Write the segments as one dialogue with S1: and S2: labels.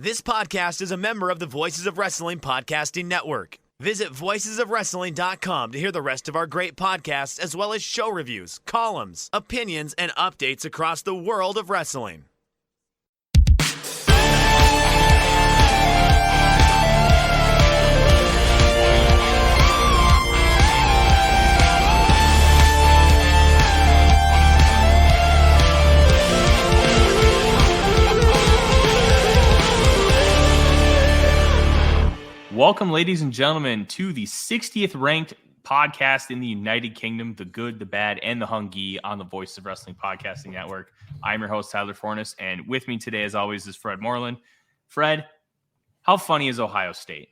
S1: This podcast is a member of the Voices of Wrestling Podcasting Network. Visit voicesofwrestling.com to hear the rest of our great podcasts, as well as show reviews, columns, opinions, and updates across the world of wrestling.
S2: Welcome, ladies and gentlemen, to the 60th ranked podcast in the United Kingdom, the good, the bad, and the Hungee on the Voice of Wrestling Podcasting Network. I'm your host, Tyler Fornes, and with me today, as always, is Fred Moreland. Fred, how funny is Ohio State?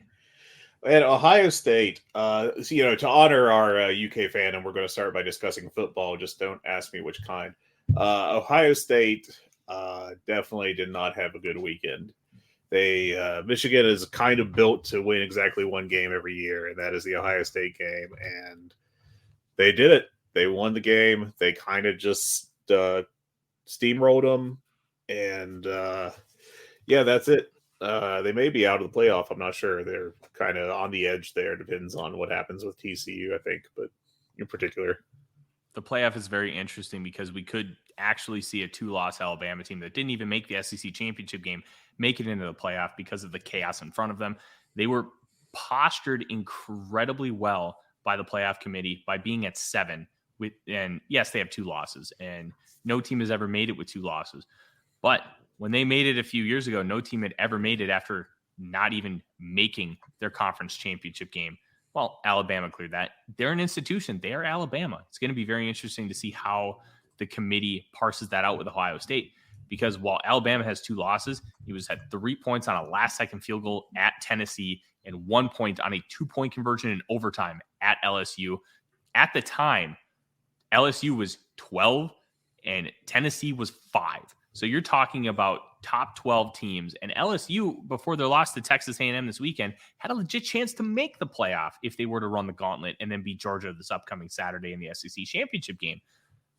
S3: And Ohio State, to honor our UK fan, and we're going to start by discussing football, just don't ask me which kind. Ohio State definitely did not have a good weekend. Michigan is kind of built to win exactly one game every year, and that is the Ohio State game. And they did it. They won the game. They kind of just steamrolled them. And that's it. They may be out of the playoff. I'm not sure. They're kind of on the edge there. Depends on what happens with TCU, I think, but in particular.
S2: The playoff is very interesting because we could actually see a two-loss Alabama team that didn't even make the SEC championship game make it into the playoff because of the chaos in front of them. They were postured incredibly well by the playoff committee by being at 7. And yes, they have 2 losses, and no team has ever made it with 2 losses. But when they made it a few years ago, no team had ever made it after not even making their conference championship game. Well, Alabama cleared that. They're an institution. They are Alabama. It's going to be very interesting to see how the committee parses that out with Ohio State, because while Alabama has 2 losses, he had 3 points on a last-second field goal at Tennessee and 1 point on a 2-point conversion in overtime at LSU. At the time, LSU was 12 and Tennessee was 5. So you're talking about top 12 teams, and LSU, before their loss to Texas A&M this weekend, had a legit chance to make the playoff if they were to run the gauntlet and then beat Georgia this upcoming Saturday in the SEC championship game.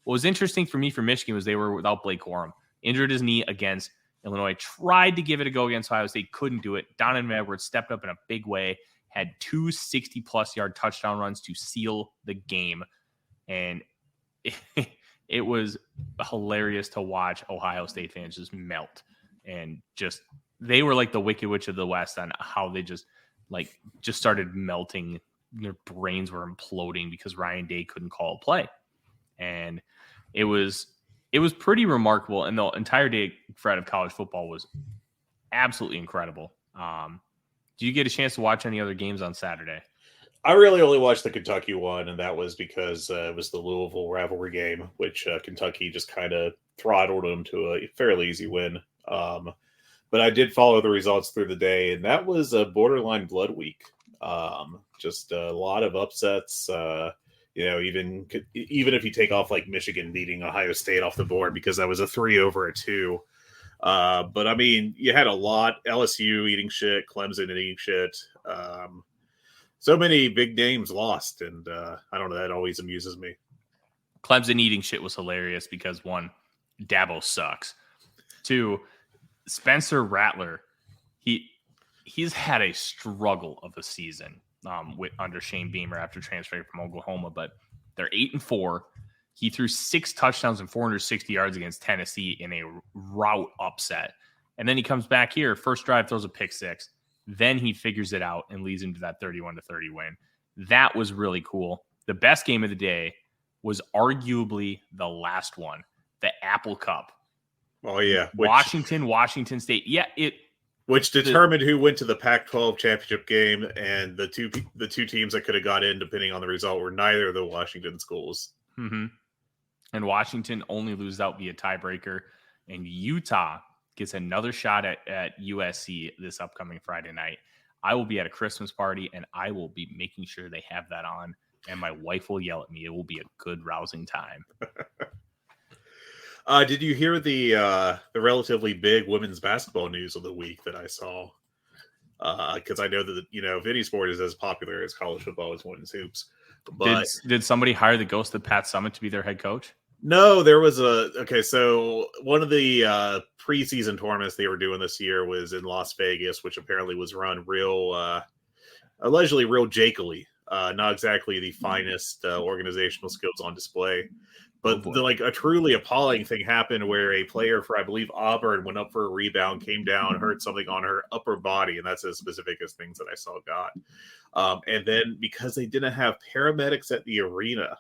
S2: What was interesting for me for Michigan was they were without Blake Corum. Injured his knee against Illinois, tried to give it a go against Ohio State, couldn't do it. Donovan Edwards stepped up in a big way, had 2 60-plus yard touchdown runs to seal the game. And it was hilarious to watch Ohio State fans just melt. And they were like the Wicked Witch of the West on how they just started melting. Their brains were imploding because Ryan Day couldn't call a play. And it was pretty remarkable. And the entire day, Fred, of college football was absolutely incredible. Did you get a chance to watch any other games on Saturday?
S3: I really only watched the Kentucky one, and that was because it was the Louisville rivalry game, which Kentucky just kind of throttled them to a fairly easy win. But I did follow the results through the day, and that was a borderline blood week. Just a lot of upsets. Even if you take off like Michigan beating Ohio State off the board because that was a 3 over a 2. But I mean, you had a lot. LSU eating shit, Clemson eating shit. So many big names lost, and I don't know, that always amuses me.
S2: Clemson eating shit was hilarious because 1, Dabo sucks. 2, Spencer Rattler, he's had a struggle of a season under Shane Beamer after transferring from Oklahoma, but they're 8-4. He threw 6 touchdowns and 460 yards against Tennessee in a rout upset. And then he comes back here, first drive, throws a pick 6. Then he figures it out and leads into that 31-30 win. That was really cool. The best game of the day was arguably the last one, the Apple Cup.
S3: Oh, yeah.
S2: Washington State. Yeah,
S3: which determined who went to the Pac-12 championship game, and the two teams that could have got in, depending on the result, were neither of the Washington schools.
S2: Mm-hmm. And Washington only loses out via tiebreaker, and Utah gets another shot at USC this upcoming Friday night. I will be at a Christmas party, and I will be making sure they have that on, and my wife will yell at me. It will be a good, rousing time.
S3: Did you hear the relatively big women's basketball news of the week that I saw? Because I know that Vinny Sport is as popular as college football as women's hoops. But
S2: did somebody hire the ghost of Pat Summitt to be their head coach?
S3: No, there was so one of the preseason tournaments they were doing this year was in Las Vegas, which apparently was run allegedly real jakily. Not exactly the finest organizational skills on display. But a truly appalling thing happened where a player for, I believe, Auburn went up for a rebound, came down, hurt something on her upper body, and that's as specific as things that I saw got. And then because they didn't have paramedics at the arena,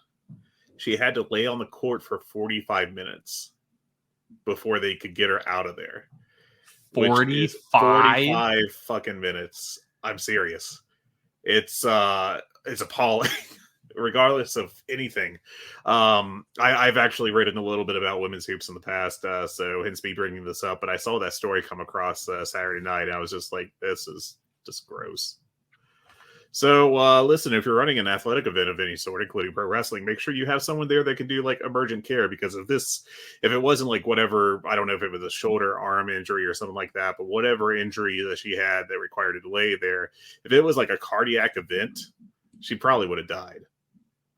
S3: she had to lay on the court for 45 minutes before they could get her out of there. 45 fucking minutes. I'm serious. It's appalling. Regardless of anything. I've actually written a little bit about women's hoops in the past, so hence me bringing this up. But I saw that story come across Saturday night, and I was just like, this is just gross. So listen, if you're running an athletic event of any sort, including pro wrestling, make sure you have someone there that can do like emergent care, because if it wasn't like whatever, I don't know if it was a shoulder, arm injury or something like that, but whatever injury that she had that required a delay there, if it was like a cardiac event, she probably would have died.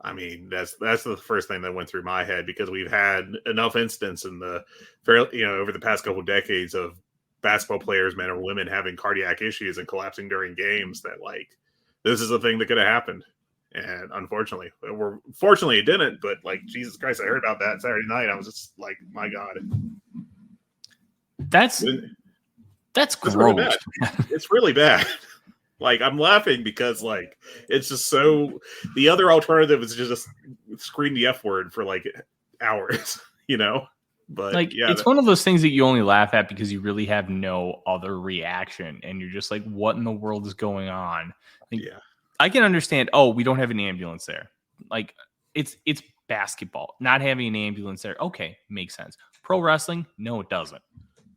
S3: I mean, that's the first thing that went through my head, because we've had enough instances in over the past couple of decades of basketball players, men or women, having cardiac issues and collapsing during games that like this is a thing that could have happened. And fortunately it didn't, but like, Jesus Christ, I heard about that Saturday night. I was just like, my God.
S2: That's gross.
S3: Really bad. It's really bad. Like, I'm laughing because, like, it's just so... The other alternative is just scream the F word for, like, hours, you know? But,
S2: like, yeah, it's one of those things that you only laugh at because you really have no other reaction. And you're just like, what in the world is going on? Like, yeah. I can understand, we don't have an ambulance there. Like, it's basketball. Not having an ambulance there, okay, makes sense. Pro wrestling, no, it doesn't.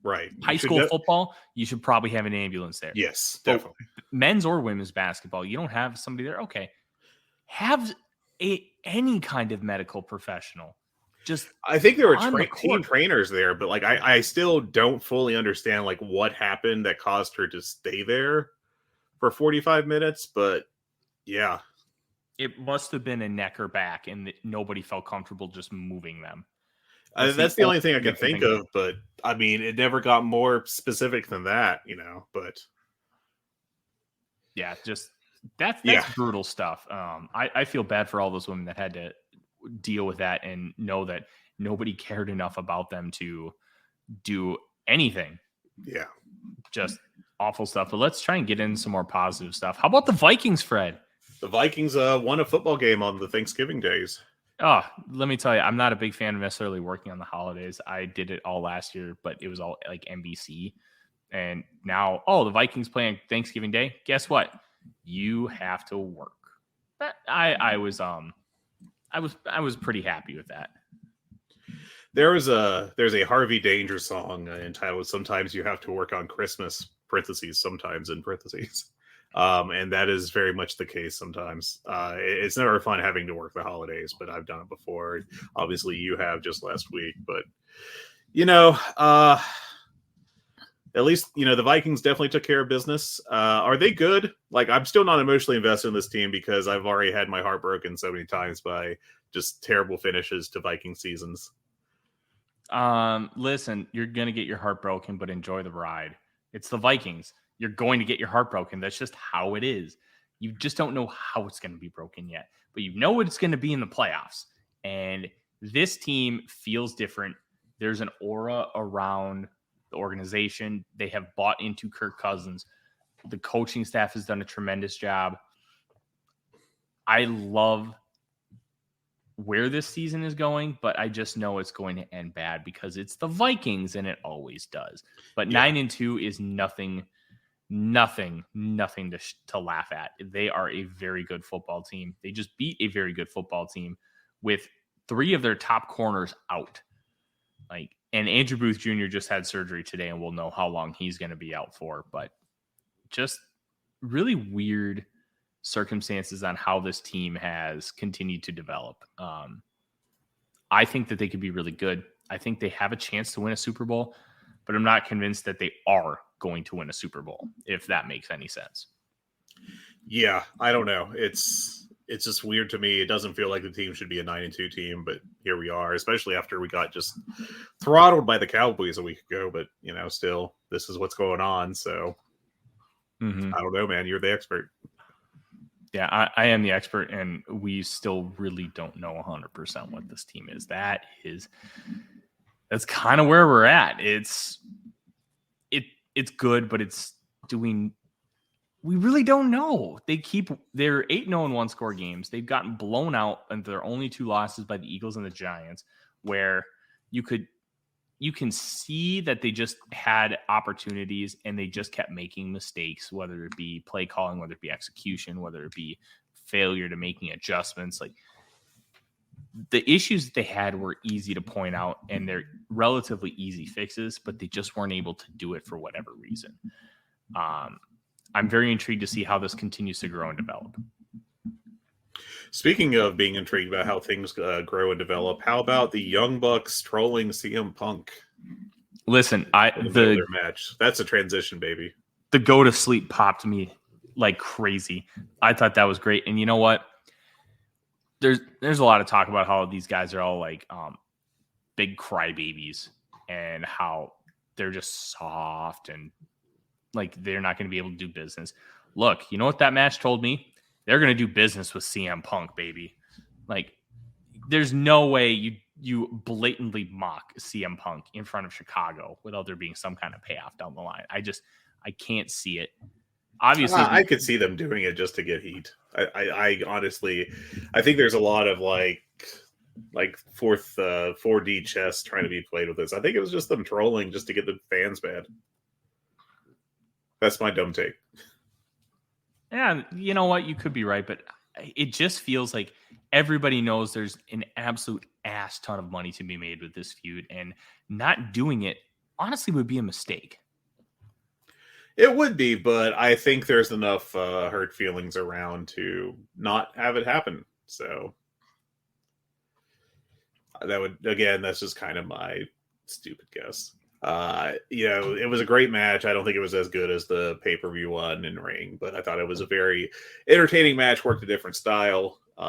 S3: Right.
S2: High school football, you should probably have an ambulance there.
S3: Yes, definitely.
S2: Men's or women's basketball, you don't have somebody there. Okay. Have any kind of medical professional. Just
S3: I think there were team trainers there, but like I still don't fully understand like what happened that caused her to stay there for 45 minutes. But yeah.
S2: It must have been a neck or back, and nobody felt comfortable just moving them.
S3: That's the only thing I can think of, but I mean, it never got more specific than that, you know, but
S2: yeah, just that's brutal stuff. I feel bad for all those women that had to deal with that and know that nobody cared enough about them to do anything.
S3: Yeah.
S2: Just awful stuff. But let's try and get in some more positive stuff. How about the Vikings, Fred?
S3: The Vikings won a football game on the Thanksgiving days.
S2: Oh, let me tell you, I'm not a big fan of necessarily working on the holidays. I did it all last year, but it was all like NBC. And now, the Vikings playing Thanksgiving Day. Guess what? You have to work. I was pretty happy with that.
S3: There's a Harvey Danger song entitled "Sometimes You Have to Work on Christmas." (parentheses sometimes in parentheses). And that is very much the case sometimes. It's never fun having to work the holidays, but I've done it before. Obviously, you have just last week, but you know, at least, you know, the Vikings definitely took care of business. Are they good? Like, I'm still not emotionally invested in this team because I've already had my heart broken so many times by just terrible finishes to Viking seasons.
S2: Listen, you're going to get your heart broken, but enjoy the ride. It's the Vikings. You're going to get your heart broken. That's just how it is. You just don't know how it's going to be broken yet, but you know what it's going to be in the playoffs. And this team feels different. There's an aura around the organization. They have bought into Kirk Cousins. The coaching staff has done a tremendous job. I love where this season is going, but I just know it's going to end bad because it's the Vikings and it always does. But 9-2 is nothing to laugh at. They are a very good football team. They just beat a very good football team with 3 of their top corners out. And Andrew Booth Jr. just had surgery today, and we'll know how long he's going to be out for. But just really weird circumstances on how this team has continued to develop. I think that they could be really good. I think they have a chance to win a Super Bowl, but I'm not convinced that they are going to win a Super Bowl, if that makes any sense.
S3: Yeah, I don't know. It's it's just weird to me. It doesn't feel like the team should be a 9-2 team, but here we are, especially after we got just throttled by the Cowboys a week ago. But, still, this is what's going on. So I don't know, man. You're the expert.
S2: Yeah, I am the expert, and we still really don't know 100% what this team is. That's kind of where we're at. It's good, but we really don't know. They're 8-0 in one-score games. They've gotten blown out, and their only 2 losses by the Eagles and the Giants, where you can see that they just had opportunities and they just kept making mistakes, whether it be play calling, whether it be execution, whether it be failure to making adjustments. Like, the issues that they had were easy to point out, and they're relatively easy fixes, but they just weren't able to do it for whatever reason. I'm very intrigued to see how this continues to grow and develop.
S3: Speaking of being intrigued about how things grow and develop, how about the Young Bucks trolling CM Punk?
S2: Listen,
S3: their match. That's a transition, baby.
S2: The go to sleep popped me like crazy. I thought that was great. And you know what? There's a lot of talk about how these guys are all like big crybabies and how they're just soft and like they're not going to be able to do business. Look, you know what that match told me? They're going to do business with CM Punk, baby. Like, there's no way you blatantly mock CM Punk in front of Chicago without there being some kind of payoff down the line. I can't see it. Obviously,
S3: I could see them doing it just to get heat. I honestly, I think there's a lot of like 4D chess trying to be played with this. I think it was just them trolling just to get the fans mad. That's my dumb take.
S2: Yeah, you know what? You could be right, but it just feels like everybody knows there's an absolute ass ton of money to be made with this feud, and not doing it honestly would be a mistake.
S3: It would be, but I think there's enough hurt feelings around to not have it happen. So that's just kind of my stupid guess. It was a great match. I don't think it was as good as the pay-per-view one in ring, but I thought it was a very entertaining match, worked a different style. We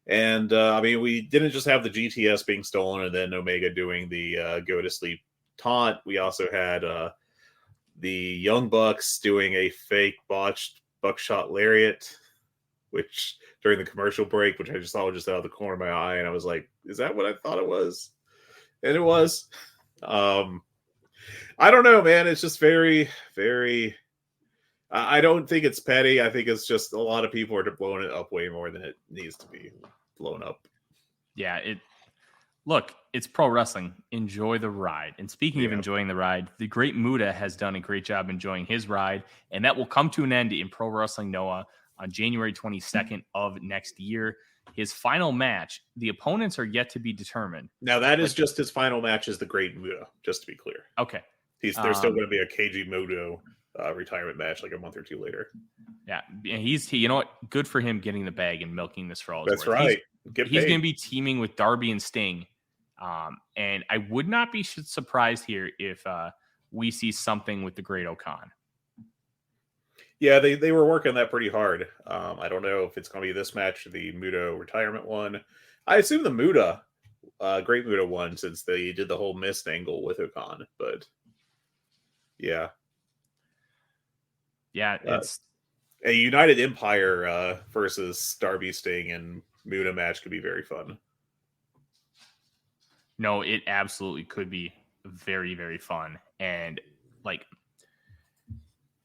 S3: didn't just have the GTS being stolen and then Omega doing the go to sleep taunt. We also had the Young Bucks doing a fake botched buckshot lariat, which during the commercial break, which I just saw just out of the corner of my eye, and I was like, is that what I thought it was? And it was. I don't know, man. It's just very, very. I don't think it's petty. I think it's just a lot of people are blowing it up way more than it needs to be blown up.
S2: Yeah, it's pro wrestling. Enjoy the ride. And speaking of enjoying the ride, the great Muda has done a great job enjoying his ride, and that will come to an end in Pro Wrestling Noah on January 22nd of next year. His final match, the opponents are yet to be determined.
S3: Now, that is just his final match as the Great Muda, just to be clear.
S2: Okay.
S3: There's still going to be a KG Muto retirement match like a month or two later.
S2: Yeah. And you know what? Good for him getting the bag and milking this for all
S3: That's
S2: worth.
S3: right.
S2: He's going to be teaming with Darby and Sting. And I would not be surprised here if we see something with the Great Okan.
S3: Yeah, they were working that pretty hard. I don't know if it's going to be this match or the Muto retirement one. I assume the Muta, Great Muta one, since they did the whole mist angle with Okan. But yeah.
S2: Yeah, it's
S3: a United Empire versus Darby, Sting, and Muta match could be very fun.
S2: No, it absolutely could be very, very fun. And like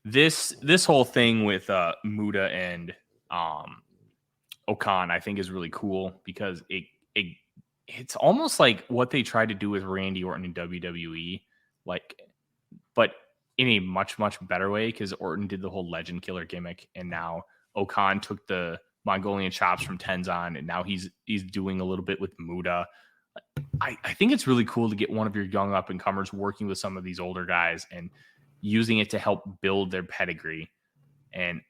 S2: this whole thing with Muta and Okan, I think is really cool because it's almost like what they tried to do with Randy Orton in WWE, but in a much, much better way, because Orton did the whole legend killer gimmick, and now Okan took the Mongolian chops from Tenzan, and now he's doing a little bit with Muta. I think it's really cool to get one of your young up-and-comers working with some of these older guys and using it to help build their pedigree. And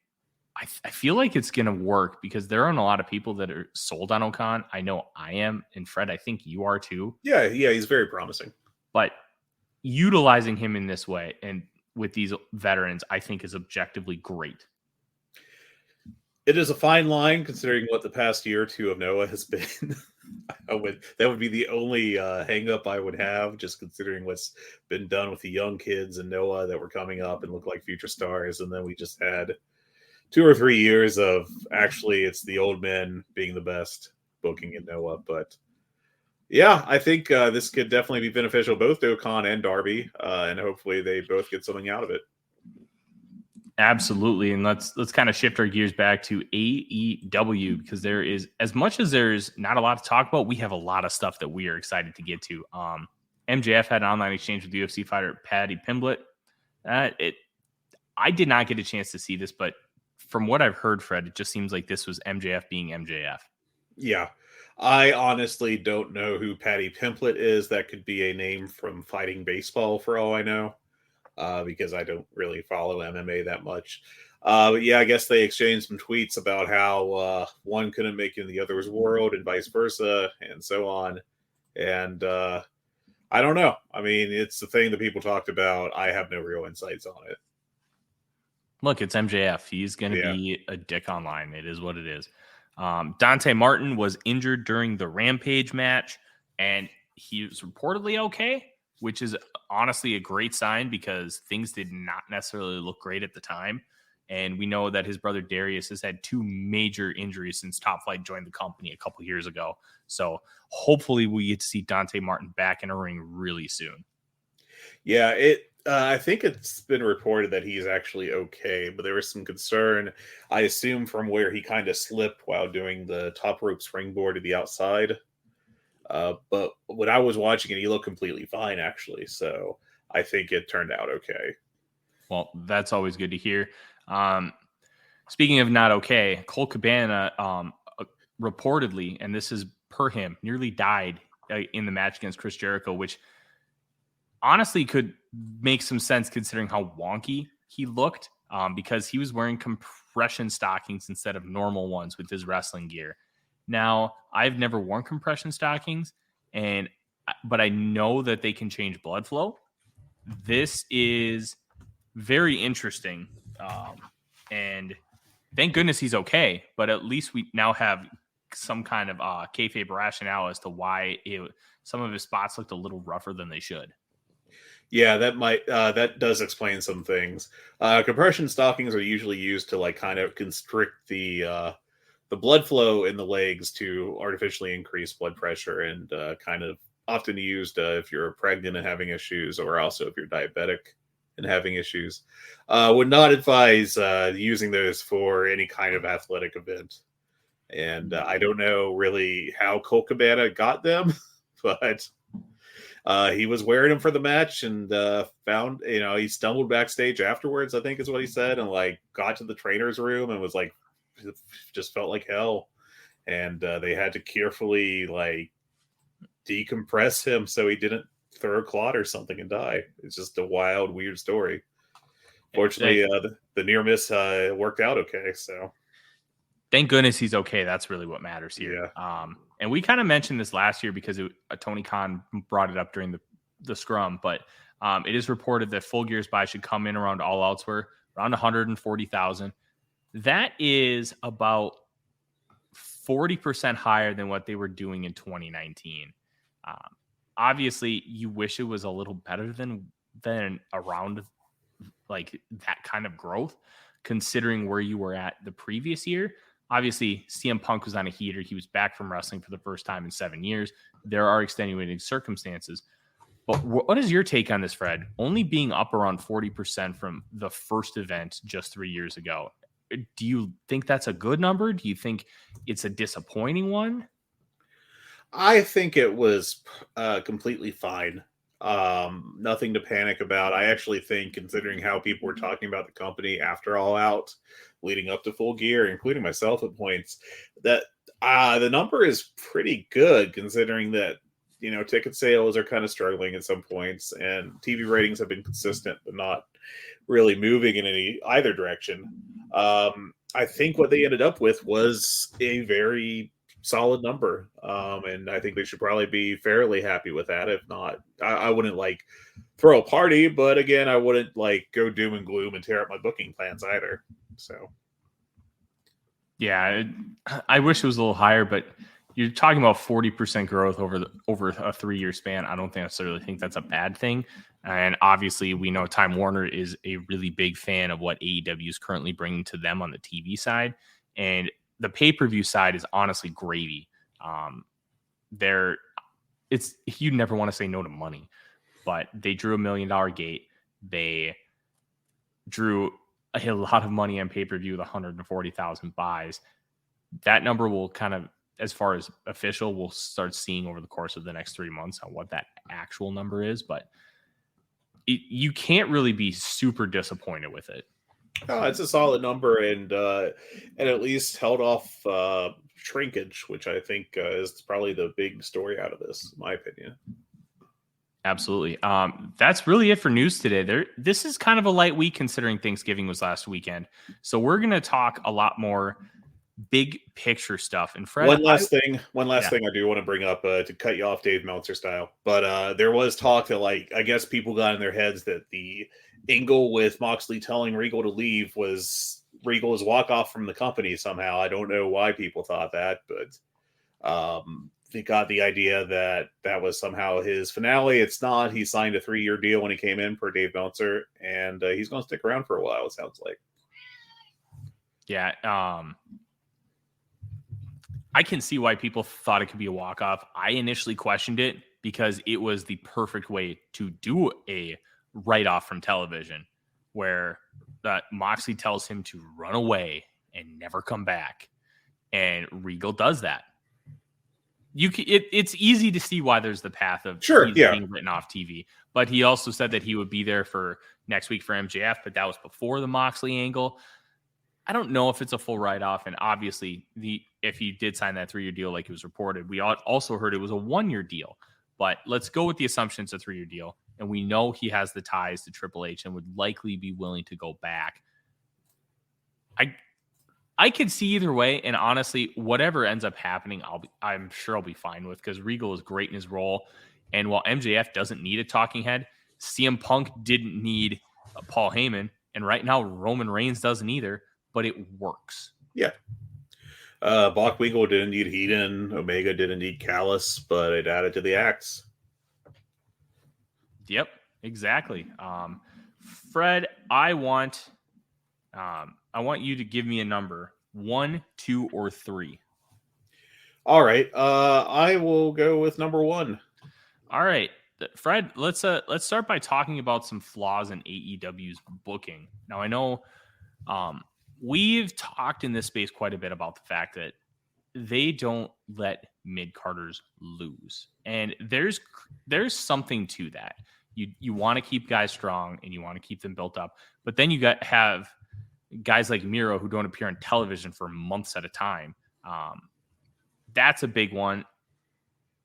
S2: I feel like it's going to work because there aren't a lot of people that are sold on Okan. I know I am, and Fred, I think you are too.
S3: Yeah, he's very promising.
S2: But utilizing him in this way and with these veterans, I think is objectively great.
S3: It is a fine line considering what the past year or two of Noah has been. That would be the only hang up I would have, just considering what's been done with the young kids and Noah that were coming up and look like future stars. And then we just had 2 or 3 years of actually it's the old men being the best booking in Noah. But yeah, I think this could definitely be beneficial both to Khan and Darby, and hopefully they both get something out of it.
S2: Absolutely. And let's kind of shift our gears back to AEW, because there is, as much as there's not a lot to talk about, we have a lot of stuff that we are excited to get to. MJF had an online exchange with UFC fighter Paddy Pimblett. I did not get a chance to see this, but from what I've heard, Fred, it just seems like this was MJF being MJF.
S3: Yeah. I honestly don't know who Paddy Pimblett is. That could be a name from fighting baseball for all I know. Because I don't really follow MMA that much. But yeah, I guess they exchanged some tweets about how one couldn't make it in the other's world and vice versa and so on. And I don't know. I mean, it's the thing that people talked about. I have no real insights on it.
S2: Look, it's MJF. He's going to be a dick online. It is what it is. Dante Martin was injured during the Rampage match, and he was reportedly okay, which is honestly a great sign because things did not necessarily look great at the time. And we know that his brother Darius has had 2 major injuries since Top Flight joined the company a couple years ago. So hopefully we get to see Dante Martin back in a ring really soon.
S3: Yeah, I think it's been reported that he's actually okay, but there was some concern, I assume, from where he kind of slipped while doing the top rope springboard to the outside. But when I was watching it, he looked completely fine, actually. So I think it turned out okay.
S2: Well, that's always good to hear. Speaking of not okay, Colt Cabana reportedly, and this is per him, nearly died in the match against Chris Jericho, which honestly could make some sense considering how wonky he looked, because he was wearing compression stockings instead of normal ones with his wrestling gear. Now, I've never worn compression stockings, but I know that they can change blood flow. This is very interesting, and thank goodness he's okay. But at least we now have some kind of kayfabe rationale as to why some of his spots looked a little rougher than they should.
S3: Yeah, that does explain some things. Compression stockings are usually used to kind of constrict the blood flow in the legs to artificially increase blood pressure, and kind of often used if you're pregnant and having issues, or also if you're diabetic and having issues. Would not advise using those for any kind of athletic event. And I don't know really how Colt Cabana got them, but he was wearing them for the match, and found, he stumbled backstage afterwards, I think is what he said, and got to the trainer's room and was just felt like hell. And they had to carefully decompress him so he didn't throw a clot or something and die. It's just a wild, weird story. Fortunately, the near miss worked out okay. So
S2: thank goodness he's okay. That's really what matters here.
S3: Yeah.
S2: And we kind of mentioned this last year because Tony Khan brought it up during the scrum, but it is reported that Full Gear's buy should come in around All Outs were around 140,000. That is about 40% higher than what they were doing in 2019. Obviously, you wish it was a little better than around that kind of growth, considering where you were at the previous year. Obviously, CM Punk was on a heater. He was back from wrestling for the first time in 7 years. There are extenuating circumstances. But what is your take on this, Fred? Only being up around 40% from the first event just 3 years ago. Do you think that's a good number? Do you think it's a disappointing one?
S3: I think it was completely fine. Nothing to panic about. I actually think, considering how people were talking about the company after All Out, leading up to Full Gear, including myself at points, that the number is pretty good, considering that ticket sales are kind of struggling at some points, and TV ratings have been consistent but not really moving in either direction. I think what they ended up with was a very solid number, and I think they should probably be fairly happy with that. If not, I wouldn't throw a party, but again, I wouldn't go doom and gloom and tear up my booking plans either. So
S2: Yeah, I wish it was a little higher, but you're talking about 40% growth over a 3-year span. I don't necessarily think that's a bad thing. And obviously, we know Time Warner is a really big fan of what AEW is currently bringing to them on the TV side, and the pay-per-view side is honestly gravy. There, it's you never want to say no to money, but they drew $1 million gate. They drew a lot of money on pay-per-view with 140,000 buys. That number will kind of, as far as official, we'll start seeing over the course of the next 3 months on what that actual number is. But you can't really be super disappointed with it.
S3: Oh, it's a solid number, and at least held off shrinkage, which I think is probably the big story out of this, in my opinion.
S2: Absolutely. That's really it for news today. This is kind of a light week considering Thanksgiving was last weekend. So we're going to talk a lot more big picture stuff. And Fred,
S3: one last thing I do want to bring up to cut you off Dave Meltzer style, but there was talk that, like, I guess people got in their heads that the angle with Moxley telling Regal to leave was Regal's walk off from the company somehow. I don't know why people thought that, but they got the idea that that was somehow his finale. It's not. He signed a 3-year deal when he came in for Dave Meltzer, and he's going to stick around for a while, it sounds like.
S2: Yeah. I can see why people thought it could be a walk-off. I initially questioned it because it was the perfect way to do a write-off from television, where Moxley tells him to run away and never come back, and Regal does that. It's easy to see why there's the path of being written off TV. But he also said that he would be there for next week for MJF, but that was before the Moxley angle. I don't know if it's a full write-off, and obviously, if he did sign that 3-year deal like it was reported, we also heard it was a 1-year deal. But let's go with the assumption it's a 3-year deal, and we know he has the ties to Triple H and would likely be willing to go back. I could see either way, and honestly, whatever ends up happening, I'm sure I'll be fine with, because Regal is great in his role, and while MJF doesn't need a talking head, CM Punk didn't need Paul Heyman, and right now Roman Reigns doesn't either. But it works.
S3: Yeah. Bach Regal didn't need Heaton. Omega didn't need Callis, but it added to the acts.
S2: Yep, exactly. Fred, I want you to give me a number, 1, 2, or 3.
S3: All right. I will go with number 1.
S2: All right. Fred, let's start by talking about some flaws in AEW's booking. Now, I know we've talked in this space quite a bit about the fact that they don't let mid-carders lose. And there's something to that. You want to keep guys strong and you want to keep them built up. But then you have guys like Miro who don't appear on television for months at a time. That's a big one.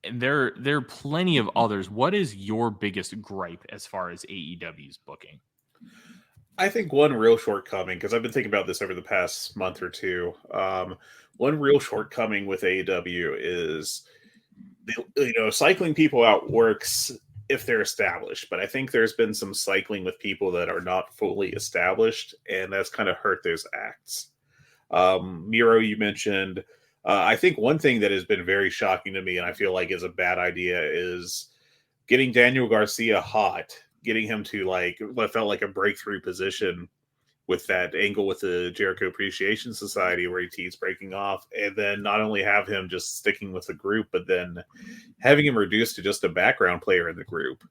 S2: And there are plenty of others. What is your biggest gripe as far as AEW's booking?
S3: I think one real shortcoming, because I've been thinking about this over the past month or two. One real shortcoming with AEW is, cycling people out works if they're established, but I think there's been some cycling with people that are not fully established, and that's kind of hurt those acts. Miro, you mentioned. I think one thing that has been very shocking to me, and I feel like is a bad idea, is getting Daniel Garcia hot. Getting him to what felt like a breakthrough position with that angle with the Jericho Appreciation Society where he teased breaking off, and then not only have him just sticking with the group, but then having him reduced to just a background player in the group.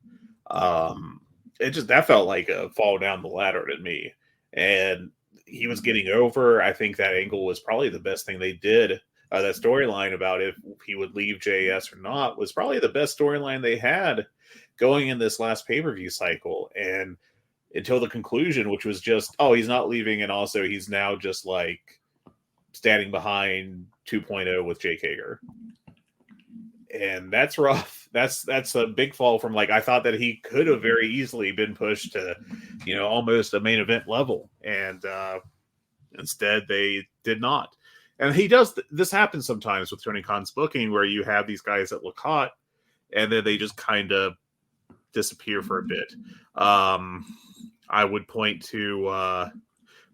S3: That felt like a fall down the ladder to me. And he was getting over. I think that angle was probably the best thing they did. That storyline about if he would leave JS or not was probably the best storyline they had going in this last pay-per-view cycle, and until the conclusion, which was just, he's not leaving, and also he's now just standing behind 2.0 with Jake Hager. And that's rough. That's a big fall from I thought that he could have very easily been pushed to, almost a main event level. And instead they did not. And this happens sometimes with Tony Khan's booking, where you have these guys that look hot and then they just kind of disappear for a bit. I would point to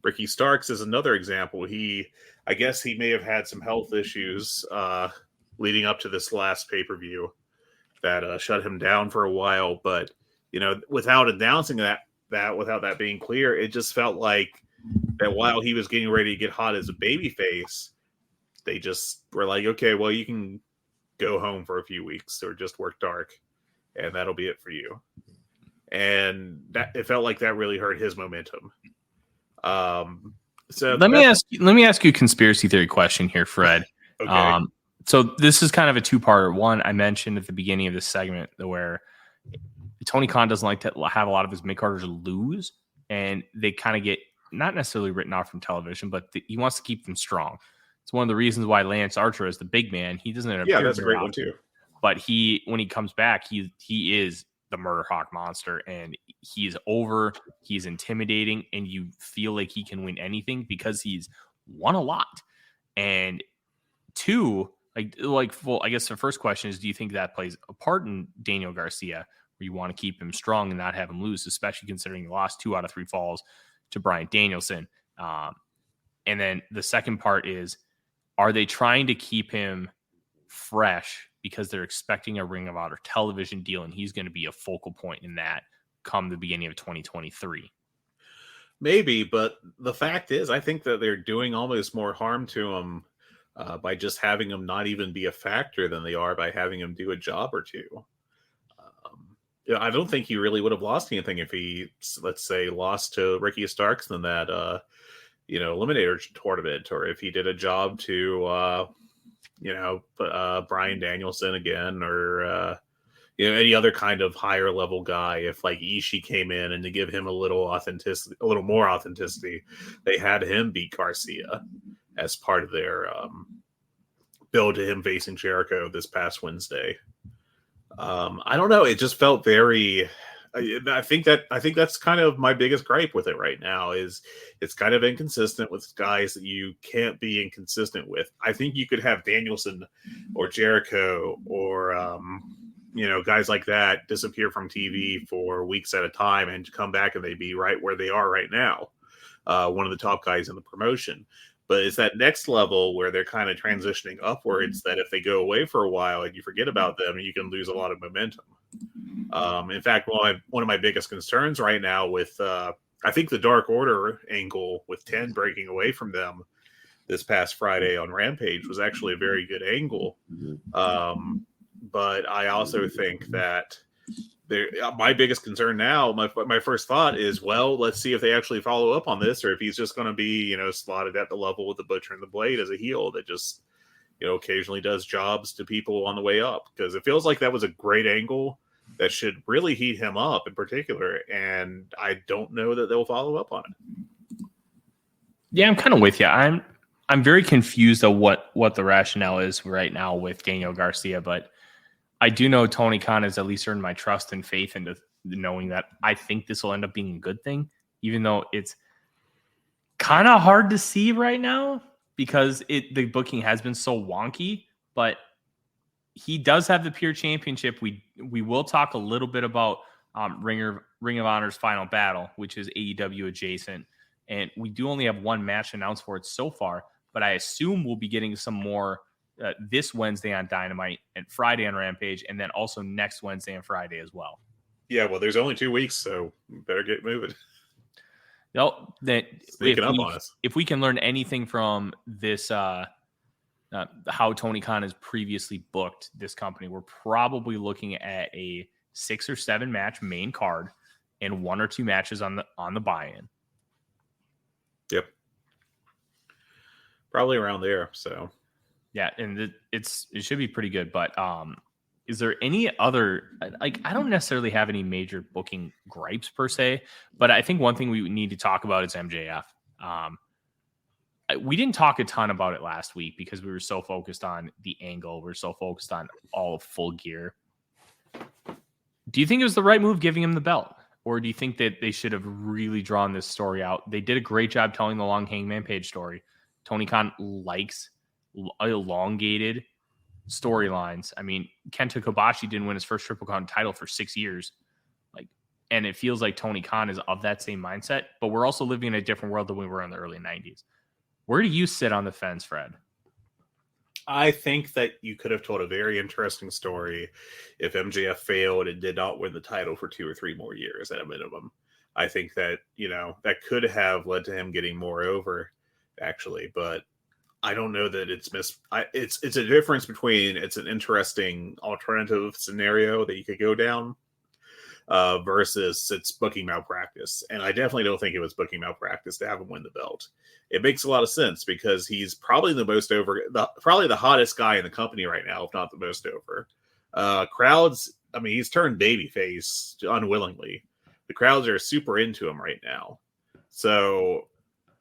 S3: Ricky Starks is another example. I guess he may have had some health issues leading up to this last pay-per-view that shut him down for a while. But, without announcing without that being clear, it just felt like that while he was getting ready to get hot as a babyface, they just were like, okay, well, you can go home for a few weeks or just work dark, and that'll be it for you. And that it felt like that really hurt his momentum. So
S2: let me ask you a conspiracy theory question here, Fred.
S3: Okay.
S2: So this is kind of a two-parter. One, I mentioned at the beginning of this segment where Tony Khan doesn't like to have a lot of his mid-carders lose, and they kind of get not necessarily written off from television, but he wants to keep them strong. It's one of the reasons why Lance Archer is the big man. He doesn't.
S3: Yeah, that's a great one too.
S2: But when he comes back, he is the Murder Hawk monster, and he's over. He's intimidating, and you feel like he can win anything because he's won a lot. And two, well, I guess the first question is, do you think that plays a part in Daniel Garcia, where you want to keep him strong and not have him lose, especially considering he lost 2 out of 3 falls to Bryan Danielson? And then the second part is, are they trying to keep him fresh because they're expecting a Ring of Honor television deal, and he's going to be a focal point in that come the beginning of 2023?
S3: Maybe, but the fact is, I think that they're doing almost more harm to him by just having him not even be a factor than they are by having him do a job or two. I don't think he really would have lost anything if he, let's say, lost to Ricky Starks in that, Eliminator tournament, or if he did a job to, Bryan Danielson again, or, any other kind of higher level guy. If like Ishii came in and to give him a little more authenticity, they had him beat Garcia as part of their build to him facing Jericho this past Wednesday. I don't know. It just felt very. I think that's kind of my biggest gripe with it right now. Is it's kind of inconsistent with guys that you can't be inconsistent with. I think you could have Danielson or Jericho or guys like that disappear from TV for weeks at a time and come back and they'd be right where they are right now. One of the top guys in the promotion. But it's that next level where they're kind of transitioning upwards that if they go away for a while and you forget about them, you can lose a lot of momentum. In fact, one of my biggest concerns right now with, I think the Dark Order angle with 10 breaking away from them this past Friday on Rampage was actually a very good angle. But I also think that my biggest concern now, my first thought is, well, let's see if they actually follow up on this, or if he's just going to be, slotted at the level with the Butcher and the Blade as a heel that just, occasionally does jobs to people on the way up. Because it feels like that was a great angle that should really heat him up in particular, and I don't know that they'll follow up on it.
S2: Yeah, I'm kind of with you. I'm very confused of what the rationale is right now with Daniel Garcia, but I do know Tony Khan has at least earned my trust and faith into knowing that I think this will end up being a good thing, even though it's kind of hard to see right now because the booking has been so wonky. But he does have the Pure Championship. We will talk a little bit about Ring of Honor's Final Battle, which is AEW adjacent, and we do only have one match announced for it so far. But I assume we'll be getting some more this Wednesday on Dynamite and Friday on Rampage, and then also next Wednesday and Friday as well.
S3: Yeah, well, there's only 2 weeks, so better get moving.
S2: No,
S3: Sneaking up on us.
S2: If we can learn anything from this, how Tony Khan has previously booked this company, we're probably looking at a 6 or 7 match main card and 1 or 2 matches on the buy-in.
S3: Yep, probably around there. So.
S2: Yeah, and it should be pretty good. But is there any other, I don't necessarily have any major booking gripes per se, but I think one thing we need to talk about is MJF. We didn't talk a ton about it last week because we were so focused on the angle. We're so focused on all of Full Gear. Do you think it was the right move giving him the belt? Or do you think that they should have really drawn this story out? They did a great job telling the long Hangman Page story. Tony Khan likes elongated storylines. I mean, Kenta Kobashi didn't win his first Triple Crown title for 6 years. And it feels like Tony Khan is of that same mindset, but we're also living in a different world than we were in the early 90s. Where do you sit on the fence, Fred?
S3: I think that you could have told a very interesting story if MJF failed and did not win the title for 2 or 3 more years at a minimum. I think that, that could have led to him getting more over, actually. But I don't know that it's it's a difference between it's an interesting alternative scenario that you could go down versus it's booking malpractice. And I definitely don't think it was booking malpractice to have him win the belt. It makes a lot of sense because he's probably the most over, probably the hottest guy in the company right now, if not the most over. Crowds, I mean, he's turned babyface unwillingly. The crowds are super into him right now. So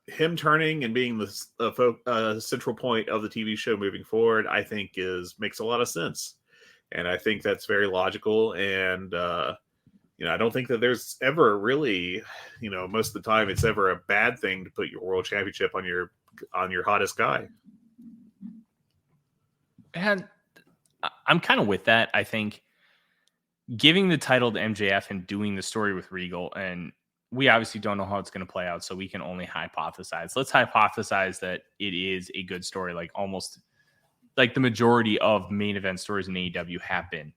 S3: him turning and being the central point of the TV show moving forward, I think makes a lot of sense. And I think that's very logical. And, I don't think that there's ever really, most of the time it's ever a bad thing to put your world championship on your hottest guy.
S2: And I'm kind of with that. I think giving the title to MJF and doing the story with Regal, and we obviously don't know how it's going to play out, so we can only hypothesize. Let's hypothesize that it is a good story, like almost like the majority of main event stories in AEW have been.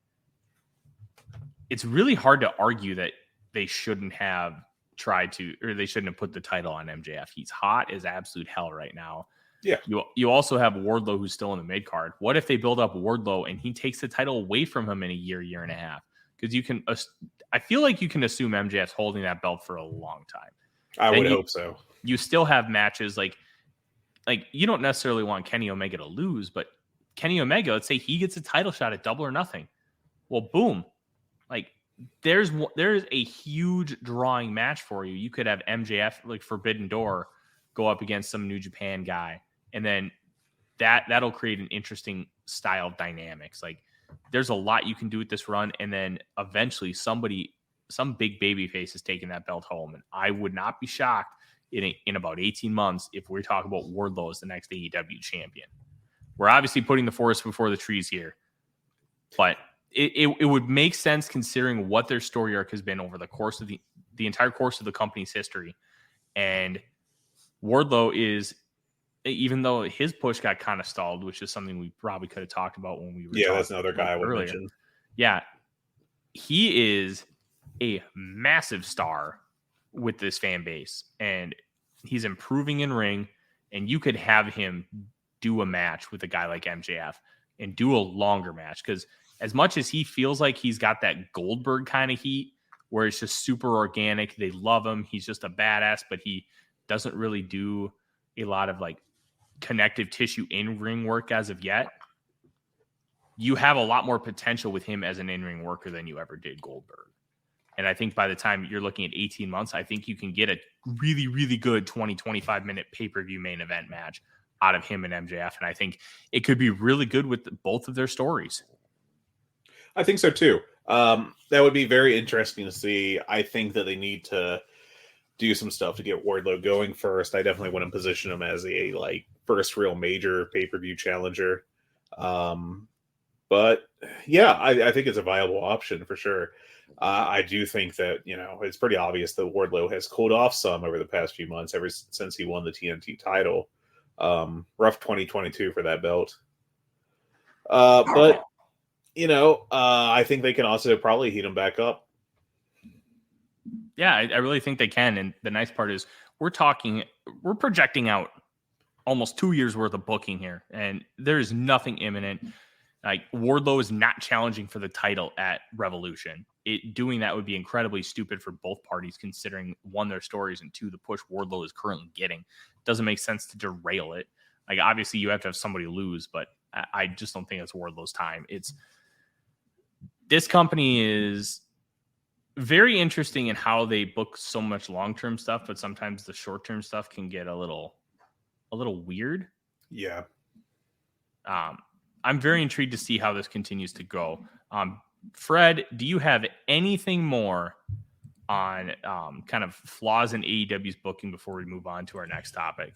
S2: It's really hard to argue that they shouldn't have tried to, or they shouldn't have put the title on MJF. He's hot as absolute hell right now.
S3: Yeah.
S2: You also have Wardlow, who's still in the mid card. What if they build up Wardlow and he takes the title away from him in a year and a half? Because I feel like you can assume MJF's holding that belt for a long time.
S3: I would hope so.
S2: You still have matches like you don't necessarily want Kenny Omega to lose, but Kenny Omega, let's say he gets a title shot at Double or Nothing. Well, boom. Like there's a huge drawing match for you. You could have MJF, like Forbidden Door, go up against some New Japan guy. And then that'll create an interesting style of dynamics. Like there's a lot you can do with this run. And then eventually some big baby face is taking that belt home. And I would not be shocked in about 18 months if we talk about Wardlow as the next AEW champion. We're obviously putting the forest before the trees here, but it would make sense considering what their story arc has been over the course of the entire course of the company's history. And Wardlow is, even though his push got kind of stalled, which is something we probably could have talked about when we were
S3: that's another guy I would mention.
S2: Yeah, he is a massive star with this fan base, and he's improving in ring. And you could have him do a match with a guy like MJF and do a longer match, because as much as he feels like he's got that Goldberg kind of heat where it's just super organic, they love him, he's just a badass, but he doesn't really do a lot of like connective tissue in-ring work as of yet. You have a lot more potential with him as an in-ring worker than you ever did Goldberg. And I think by the time you're looking at 18 months, I think you can get a really, really good 20, 25-minute pay-per-view main event match out of him and MJF. And I think it could be really good with both of their stories.
S3: I think so too. That would be very interesting to see. I think that they need to do some stuff to get Wardlow going first. I definitely want to position him as a first real major pay-per-view challenger. But yeah, I think it's a viable option for sure. I do think that, it's pretty obvious that Wardlow has cooled off some over the past few months, ever since he won the TNT title. Rough 2022 for that belt. But I think they can also probably heat him back up.
S2: Yeah, I really think they can. And the nice part is we're projecting out almost 2 years worth of booking here, and there is nothing imminent. Like Wardlow is not challenging for the title at Revolution. Doing that would be incredibly stupid for both parties, considering one, their stories, and two, the push Wardlow is currently getting. It doesn't make sense to derail it. Like obviously you have to have somebody lose, but I just don't think it's Wardlow's time. This company is very interesting in how they book so much long-term stuff, but sometimes the short-term stuff can get a little weird.
S3: Yeah.
S2: I'm very intrigued to see how this continues to go. Fred, do you have anything more on kind of flaws in AEW's booking before we move on to our next topic?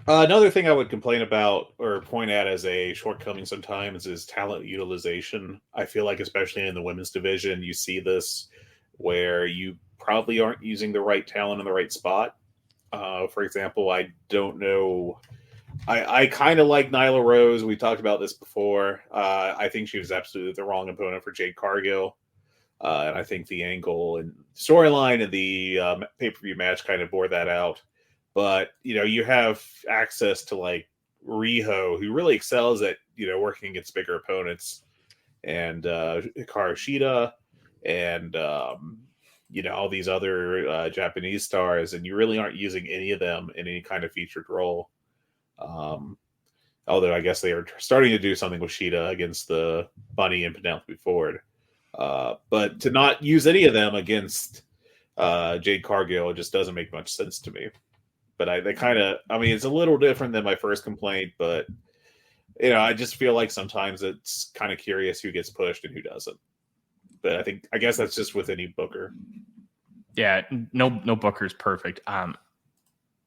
S3: Another thing I would complain about or point at as a shortcoming sometimes is talent utilization. I feel like, especially in the women's division, you see this where you probably aren't using the right talent in the right spot. For example, I don't know. I kind of like Nyla Rose. We talked about this before. I think she was absolutely the wrong opponent for Jade Cargill. And I think the angle and storyline and the pay-per-view match kind of bore that out. But, you have access to like Riho, who really excels at, working against bigger opponents, and Hikaru Shida, and, all these other Japanese stars, and you really aren't using any of them in any kind of featured role. Although I guess they are starting to do something with Shida against the Bunny and Penelope Ford. But to not use any of them against Jade Cargill, it just doesn't make much sense to me. But it's a little different than my first complaint, but I just feel like sometimes it's kind of curious who gets pushed and who doesn't. But I guess that's just with any booker.
S2: Yeah, no booker's perfect.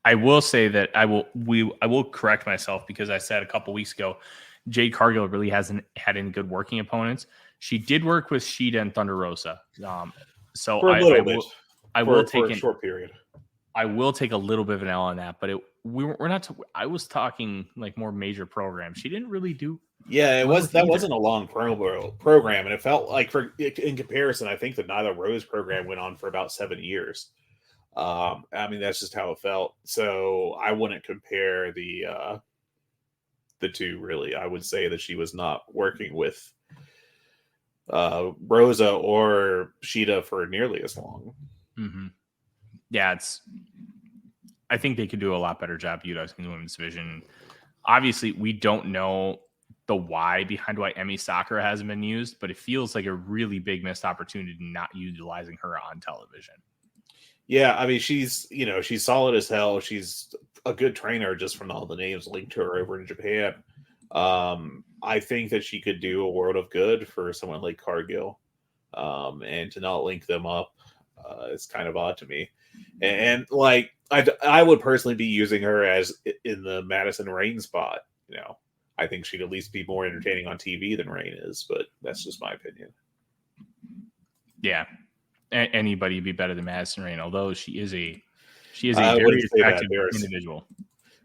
S2: I will say that I will correct myself, because I said a couple weeks ago, Jade Cargill really hasn't had any good working opponents. She did work with Shida and Thunder Rosa. So
S3: for a little bit.
S2: I will take
S3: a short period.
S2: I will take a little bit of an L on that, but we're not. I was talking like more major programs. She didn't really do.
S3: Yeah, that wasn't a long program, and it felt like in comparison, I think the Nyla Rose program went on for about 7 years. That's just how it felt. So I wouldn't compare the two really. I would say that she was not working with Rosa or Shida for nearly as long.
S2: Mm-hmm. Yeah, I think they could do a lot better job utilizing the women's division. Obviously, we don't know the why behind why Emi Sakura hasn't been used, but it feels like a really big missed opportunity not utilizing her on television.
S3: Yeah, she's solid as hell. She's a good trainer just from all the names linked to her over in Japan. I think that she could do a world of good for someone like Cargill, and to not link them up is kind of odd to me. And like I would personally be using her as in the Madison Rain spot. I think she'd at least be more entertaining on TV than Rain is, but that's just my opinion.
S2: Yeah, anybody would be better than Madison Rain, although she is a very attractive individual.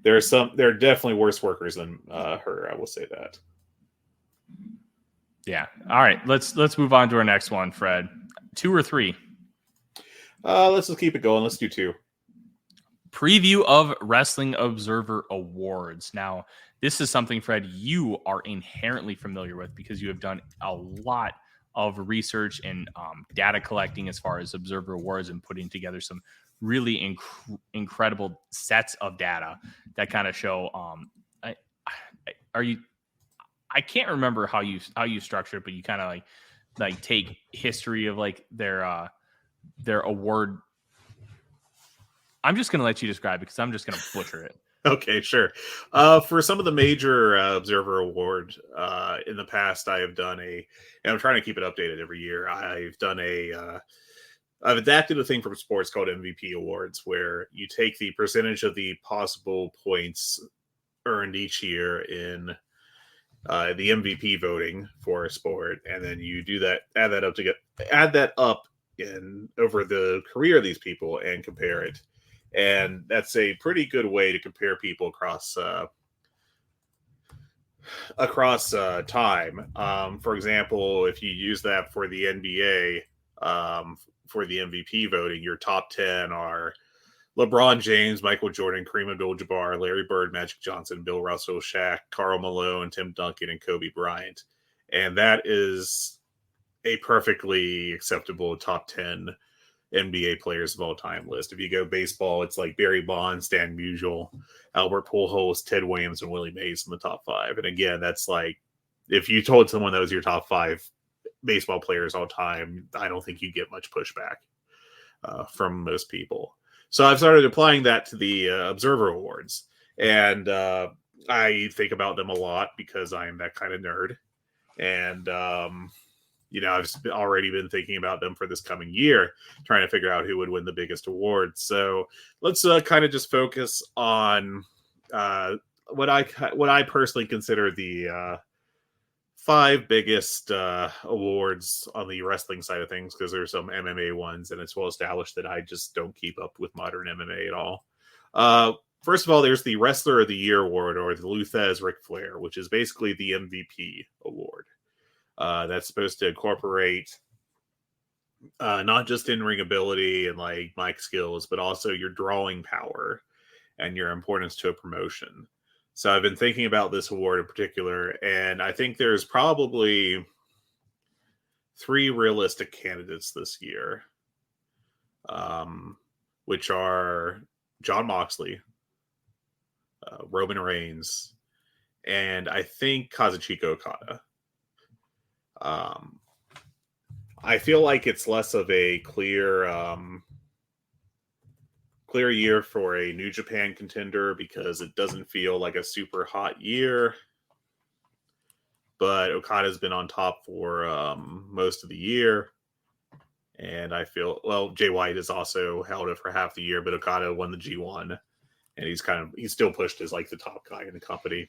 S3: There are definitely worse workers than her. I will say that.
S2: Yeah. All right. Let's move on to our next one, Fred. 2 or 3?
S3: Let's just keep it going. Let's do 2.
S2: Preview of Wrestling Observer Awards. Now, this is something, Fred, you are inherently familiar with because you have done a lot of research and data collecting as far as Observer Awards and putting together some really incredible sets of data that kind of show. I can't remember how you structure it, but you kind of like take history of like their award. I'm just going to let you describe it because I'm just going to butcher it.
S3: Okay, sure. For some of the major Observer Award in the past, I have done and I'm trying to keep it updated every year. I've adapted a thing from sports called MVP Awards, where you take the percentage of the possible points earned each year in the MVP voting for a sport, and then you do that, add that up in over the career of these people and compare it. And that's a pretty good way to compare people across time. For example, if you use that for the NBA, for the MVP voting, your top 10 are LeBron James, Michael Jordan, Kareem Abdul-Jabbar, Larry Bird, Magic Johnson, Bill Russell, Shaq, Karl Malone, Tim Duncan, and Kobe Bryant. And that is a perfectly acceptable top 10 NBA players of all time list. If you go baseball, it's like Barry Bonds, Stan Musial, Albert Pujols, Ted Williams, and Willie Mays in the top 5. And again, that's like, if you told someone that was your top 5 baseball players all time, I don't think you get much pushback from most people. So I've started applying that to the Observer Awards, and I think about them a lot because I'm that kind of nerd. And I've already been thinking about them for this coming year, trying to figure out who would win the biggest award. So let's kind of just focus on what I personally consider the 5 biggest awards on the wrestling side of things, because there's some MMA ones, and it's well established that I just don't keep up with modern MMA at all. First of all, there's the Wrestler of the Year award, or the Luthez Ric Flair, which is basically the MVP award. That's supposed to incorporate not just in-ring ability and like mic skills, but also your drawing power and your importance to a promotion. So I've been thinking about this award in particular, and I think there's probably 3 realistic candidates this year, which are Jon Moxley, Roman Reigns, and I think Kazuchika Okada. I feel like it's less of a clear year for a New Japan contender, because it doesn't feel like a super hot year. But Okada's been on top for most of the year. And I feel, well, Jay White has also held it for half the year, but Okada won the G1. And he's still pushed as like the top guy in the company.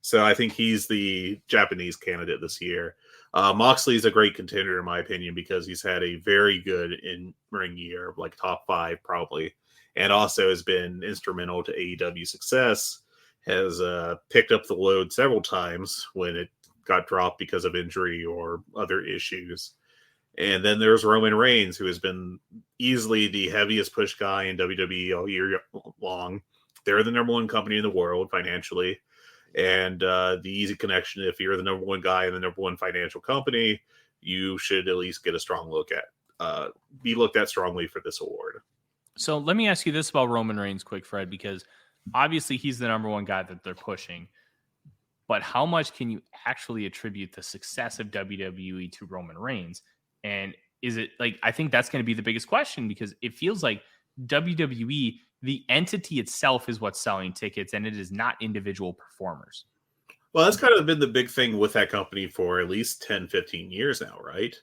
S3: So I think he's the Japanese candidate this year. Moxley's a great contender, in my opinion, because he's had a very good in-ring year, like top 5 probably, and also has been instrumental to AEW success, has picked up the load several times when it got dropped because of injury or other issues. And then there's Roman Reigns, who has been easily the heaviest push guy in WWE all year long. They're the number 1 company in the world financially. And the easy connection, if you're the number 1 guy in the number 1 financial company, you should at least get a strong look at, be looked at strongly for this award.
S2: So let me ask you this about Roman Reigns quick, Fred, because obviously he's the number 1 guy that they're pushing. But how much can you actually attribute the success of WWE to Roman Reigns? And is it like, I think that's going to be the biggest question, because it feels like WWE, the entity itself, is what's selling tickets, and it is not individual performers.
S3: Well, that's kind of been the big thing with that company for at least 10, 15 years now, right?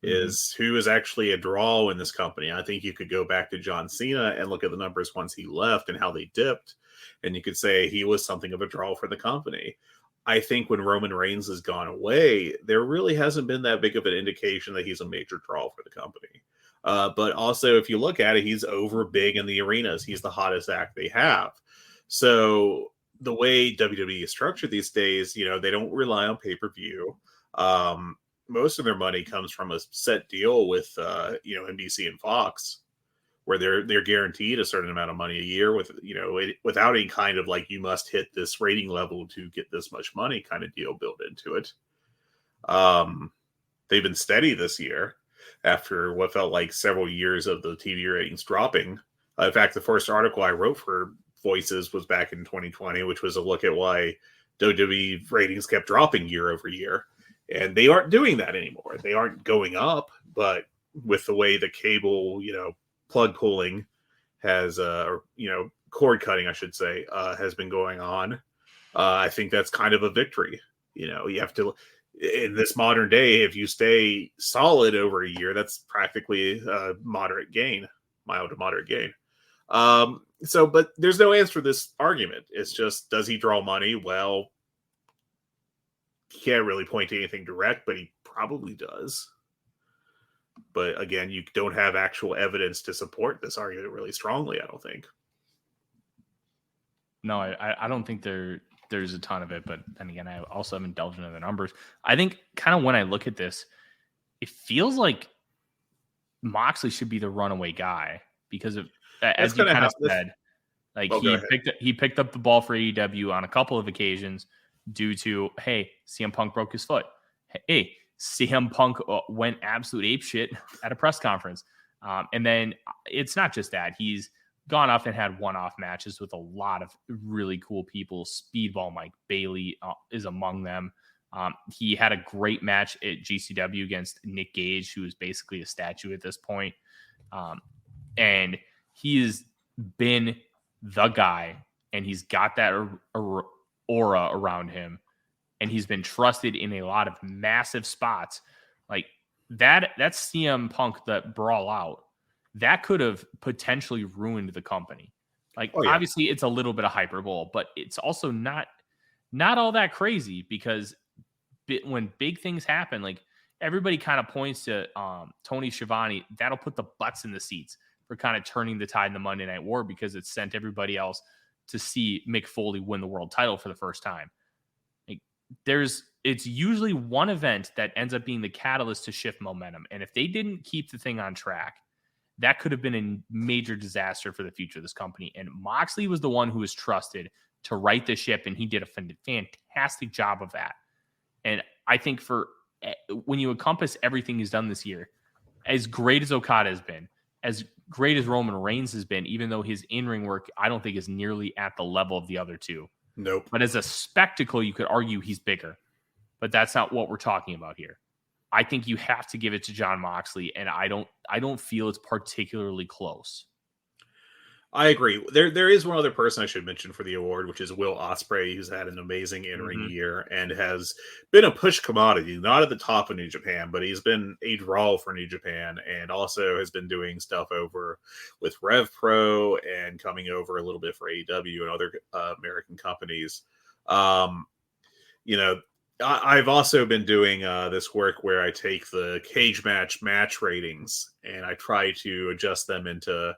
S3: Is who is actually a draw in this company. I think you could go back to John Cena and look at the numbers once he left and how they dipped, and you could say he was something of a draw for the company. I think when Roman Reigns has gone away, there really hasn't been that big of an indication that he's a major draw for the company. But also, if you look at it, he's over big in the arenas. He's the hottest act they have. So the way WWE is structured these days, they don't rely on pay-per-view. Most of their money comes from a set deal with, NBC and Fox, where they're guaranteed a certain amount of money a year with, without any kind of like, you must hit this rating level to get this much money kind of deal built into it. They've been steady this year after what felt like several years of the TV ratings dropping. In fact, the first article I wrote for Voices was back in 2020, which was a look at why WWE ratings kept dropping year over year. And they aren't doing that anymore. They aren't going up, but with the way the cable, plug pulling has, cord cutting, I should say, has been going on, I think that's kind of a victory. You have to, in this modern day, if you stay solid over a year, that's practically a moderate gain, mild to moderate gain. But there's no answer to this argument. It's just, does he draw money? Well, can't really point to anything direct, but he probably does. But again, you don't have actual evidence to support this argument really strongly, I don't think.
S2: No, I don't think there's a ton of it. But then again, I also haven't delved into the numbers. I think kind of when I look at this, it feels like Moxley should be the runaway guy because of, as you kind of said, like he picked up the ball for AEW on a couple of occasions due to, hey, CM Punk broke his foot. Hey, CM Punk went absolute apeshit at a press conference. And then it's not just that. He's gone off and had one-off matches with a lot of really cool people. Speedball Mike Bailey is among them. He had a great match at GCW against Nick Gage, who is basically a statue at this point. And he has been the guy, and he's got that aura around him, and he's been trusted in a lot of massive spots. Like that's CM Punk, that brawl out, that could have potentially ruined the company. Like, obviously it's a little bit of hyperbole, but it's also not all that crazy, because when big things happen, like everybody kind of points to Tony Schiavone. That'll put the butts in the seats for kind of turning the tide in the Monday Night War, because it sent everybody else to see Mick Foley win the world title for the first time. Like, it's usually one event that ends up being the catalyst to shift momentum. And if they didn't keep the thing on track, that could have been a major disaster for the future of this company. And Moxley was the one who was trusted to right the ship, and he did a fantastic job of that. And I think when you encompass everything he's done this year, as great as Okada has been, as great as Roman Reigns has been, even though his in-ring work, I don't think is nearly at the level of the other two.
S3: Nope.
S2: But as a spectacle, you could argue he's bigger. But that's not what we're talking about here. I think you have to give it to Jon Moxley, and I don't feel it's particularly close.
S3: I agree. There is one other person I should mention for the award, which is Will Ospreay, who's had an amazing in-ring year and has been a push commodity, not at the top of New Japan, but he's been a draw for New Japan, and also has been doing stuff over with Rev Pro and coming over a little bit for AEW and other American companies. I've also been doing this work where I take the cage match ratings and I try to adjust them into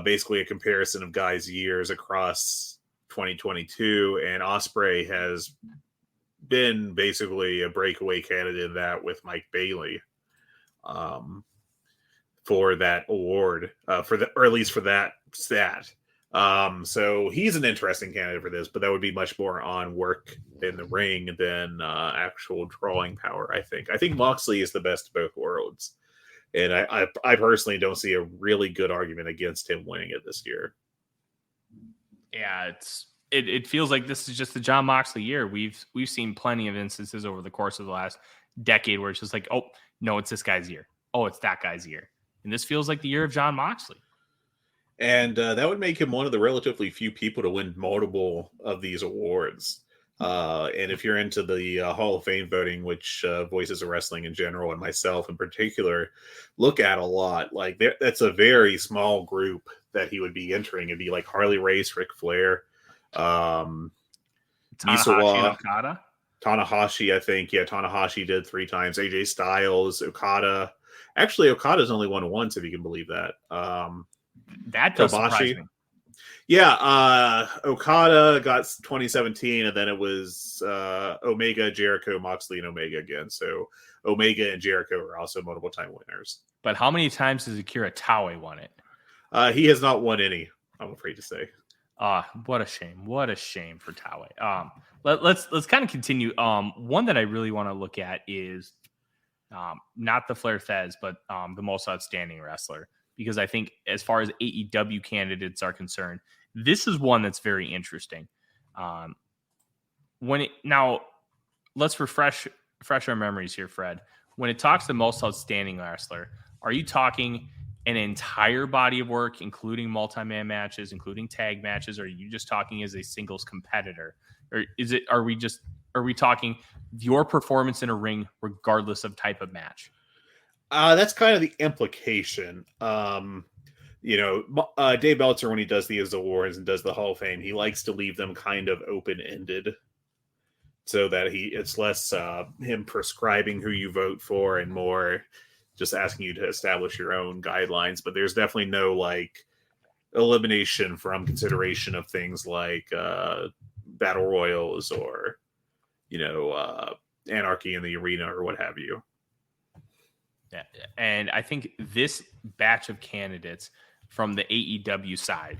S3: basically a comparison of guys' years across 2022, and Ospreay has been basically a breakaway candidate in that with Mike Bailey for that award, or at least for that stat. So he's an interesting candidate for this, but that would be much more on work in the ring than actual drawing power. I think Moxley is the best of both worlds. And I personally don't see a really good argument against him winning it this year.
S2: Yeah, it feels like this is just the Jon Moxley year. We've seen plenty of instances over the course of the last decade where it's just like, oh, no, it's this guy's year. Oh, it's that guy's year. And this feels like the year of Jon Moxley.
S3: And that would make him one of the relatively few people to win multiple of these awards. And if you're into the Hall of Fame voting, which Voices of Wrestling in general and myself in particular look at a lot, like that's a very small group that he would be entering. It'd be like Harley Race, Ric Flair,
S2: Tanahashi
S3: Misawa,
S2: and Okada.
S3: Tanahashi, I think. Yeah, Tanahashi did 3 times. AJ Styles, Okada. Actually, Okada's only won once, if you can believe that.
S2: That does surprise me.
S3: Yeah, Okada got 2017, and then it was Omega, Jericho, Moxley, and Omega again. So Omega and Jericho are also multiple time winners.
S2: But how many times has Akira Taue won it?
S3: He has not won any, I'm afraid to say.
S2: What a shame. What a shame for Taue. Let's kind of continue. One that I really want to look at is not the Flair Thez, but the most outstanding wrestler. Because I think as far as AEW candidates are concerned, this is one that's very interesting. Now, let's refresh our memories here, Fred. When it talks to most outstanding wrestler, are you talking an entire body of work, including multi-man matches, including tag matches, or are you just talking as a singles competitor? Or are we talking your performance in a ring regardless of type of match?
S3: That's kind of the implication. Dave Meltzer, when he does these awards and does the Hall of Fame, he likes to leave them kind of open-ended so that it's less him prescribing who you vote for and more just asking you to establish your own guidelines. But there's definitely no like elimination from consideration of things like battle royals or anarchy in the arena or what have you.
S2: Yeah, and I think this batch of candidates from the AEW side,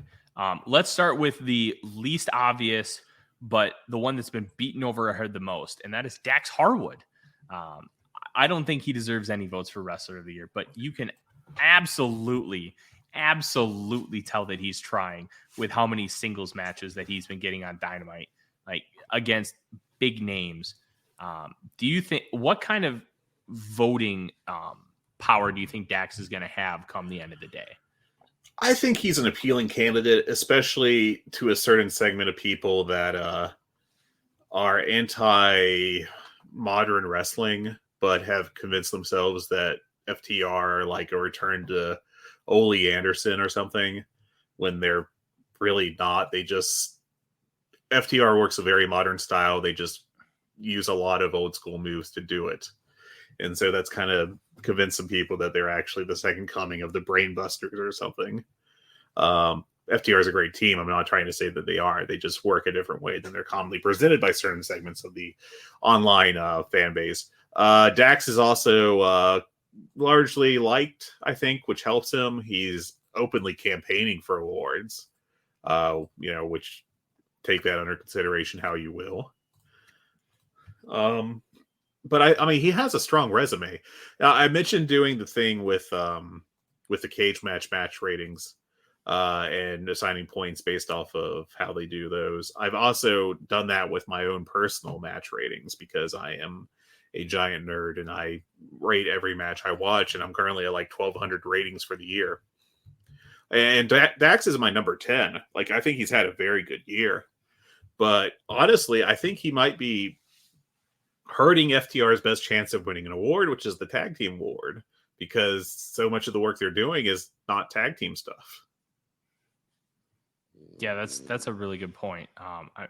S2: let's start with the least obvious, but the one that's been beaten over our head the most, and that is Dax Harwood. I don't think he deserves any votes for Wrestler of the Year, but you can absolutely tell that he's trying with how many singles matches that he's been getting on Dynamite, like against big names. Do you think, what kind of voting power do you think Dax is going to have come the end of the day?
S3: I think he's an appealing candidate, especially to a certain segment of people that are anti-modern wrestling, but have convinced themselves that FTR are like a return to Ole Anderson or something, when they're really not. FTR works a very modern style. They just use a lot of old school moves to do it. And so that's kind of convinced some people that they're actually the second coming of the Brain Busters or something. FTR is a great team. I'm not trying to say that they are. They just work a different way than they're commonly presented by certain segments of the online fan base. Dax is also largely liked, I think, which helps him. He's openly campaigning for awards, which take that under consideration how you will. But I mean, he has a strong resume. I mentioned doing the thing with the cage match ratings and assigning points based off of how they do those. I've also done that with my own personal match ratings because I am a giant nerd and I rate every match I watch, and I'm currently at like 1,200 ratings for the year. And Dax is my number 10. Like, I think he's had a very good year. But honestly, I think he might be hurting FTR's best chance of winning an award, which is the tag team award, because so much of the work they're doing is not tag team stuff.
S2: Yeah, that's a really good point. I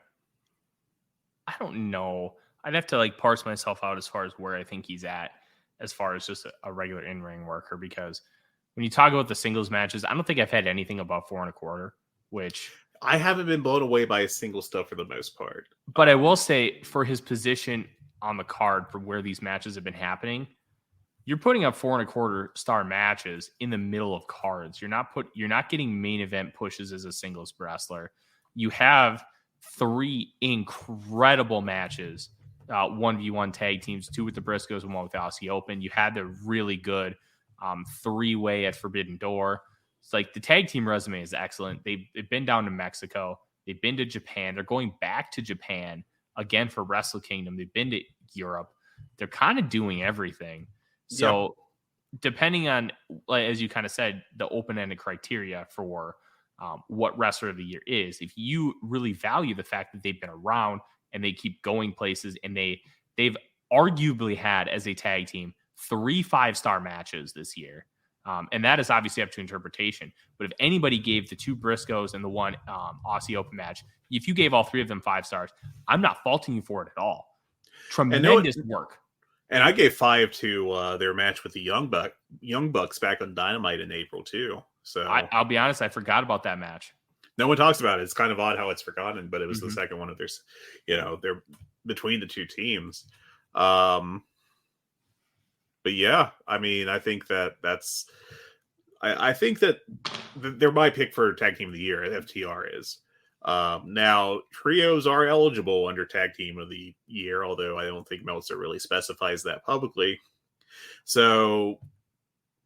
S2: don't know. I'd have to like parse myself out as far as where I think he's at as far as just a regular in-ring worker, because when you talk about the singles matches, I don't think I've had anything above 4.25, which
S3: I haven't been blown away by his single stuff for the most part.
S2: But I will say, for his position on the card for where these matches have been happening, you're putting up 4.25 star matches in the middle of cards. You're not getting main event pushes as a singles wrestler. You have 3 incredible matches, 1v1 tag teams, 2 with the Briscoes and 1 with the Aussie Open. You had the really good 3-way at Forbidden Door. It's like the tag team resume is excellent. They've been down to Mexico. They've been to Japan. They're going back to Japan again for Wrestle Kingdom. They've been to Europe. They're kind of doing everything. So depending on, as you kind of said, the open-ended criteria for what Wrestler of the Year is, if you really value the fact that they've been around and they keep going places, and they've arguably had as a tag team 3 5-star matches this year. And that is obviously up to interpretation. But if anybody gave the 2 Briscoes and the 1 Aussie Open match, if you gave all 3 of them 5 stars, I'm not faulting you for it at all. Tremendous work.
S3: And I gave 5 to their match with the Young Bucks back on Dynamite in April too. So
S2: I'll be honest, I forgot about that match.
S3: No one talks about it. It's kind of odd how it's forgotten, but it was the second one of their, they're between the 2 teams. But yeah, I mean, I think that's I think that they're my pick for tag team of the year. FTR is. Now trios are eligible under tag team of the year, although I don't think Meltzer really specifies that publicly. So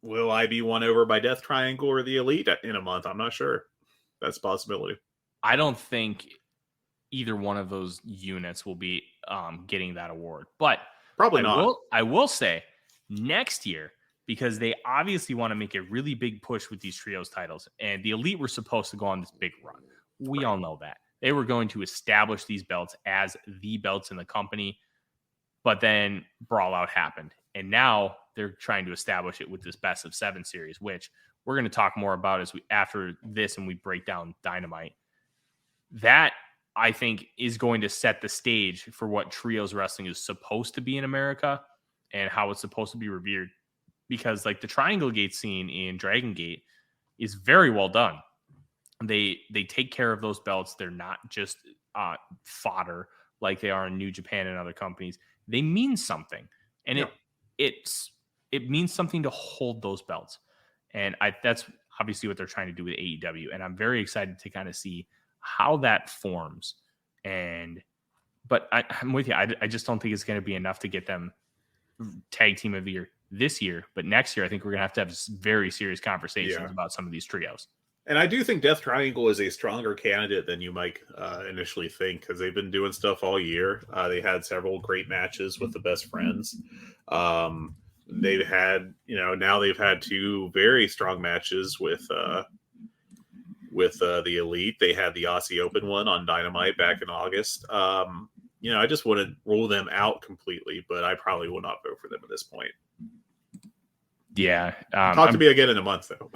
S3: will I be won over by Death Triangle or the Elite in a month? I'm not sure. That's a possibility.
S2: I don't think either one of those units will be getting that award, but
S3: probably not.
S2: I will say next year, because they obviously want to make a really big push with these trios titles, and the Elite were supposed to go on this big run. We all know that. They were going to establish these belts as the belts in the company, but then Brawl Out happened. And now they're trying to establish it with this best of 7 series, which we're going to talk more about after this and we break down Dynamite. That, I think, is going to set the stage for what trios wrestling is supposed to be in America and how it's supposed to be revered. Because like the Triangle Gate scene in Dragon Gate is very well done. They take care of those belts. They're not just fodder like they are in New Japan and other companies. They mean something, and it means something to hold those belts. And that's obviously what they're trying to do with AEW. And I'm very excited to kind of see how that forms. But I'm with you. I just don't think it's going to be enough to get them tag team of the year this year. But next year, I think we're going to have very serious conversations about some of these trios.
S3: And I do think Death Triangle is a stronger candidate than you might initially think, because they've been doing stuff all year. They had several great matches with the Best Friends. They've had, now they've had 2 very strong matches with the Elite. They had the Aussie Open one on Dynamite back in August. I just wouldn't rule them out completely, but I probably will not vote for them at this point.
S2: Yeah.
S3: Talk to me again in a month, though.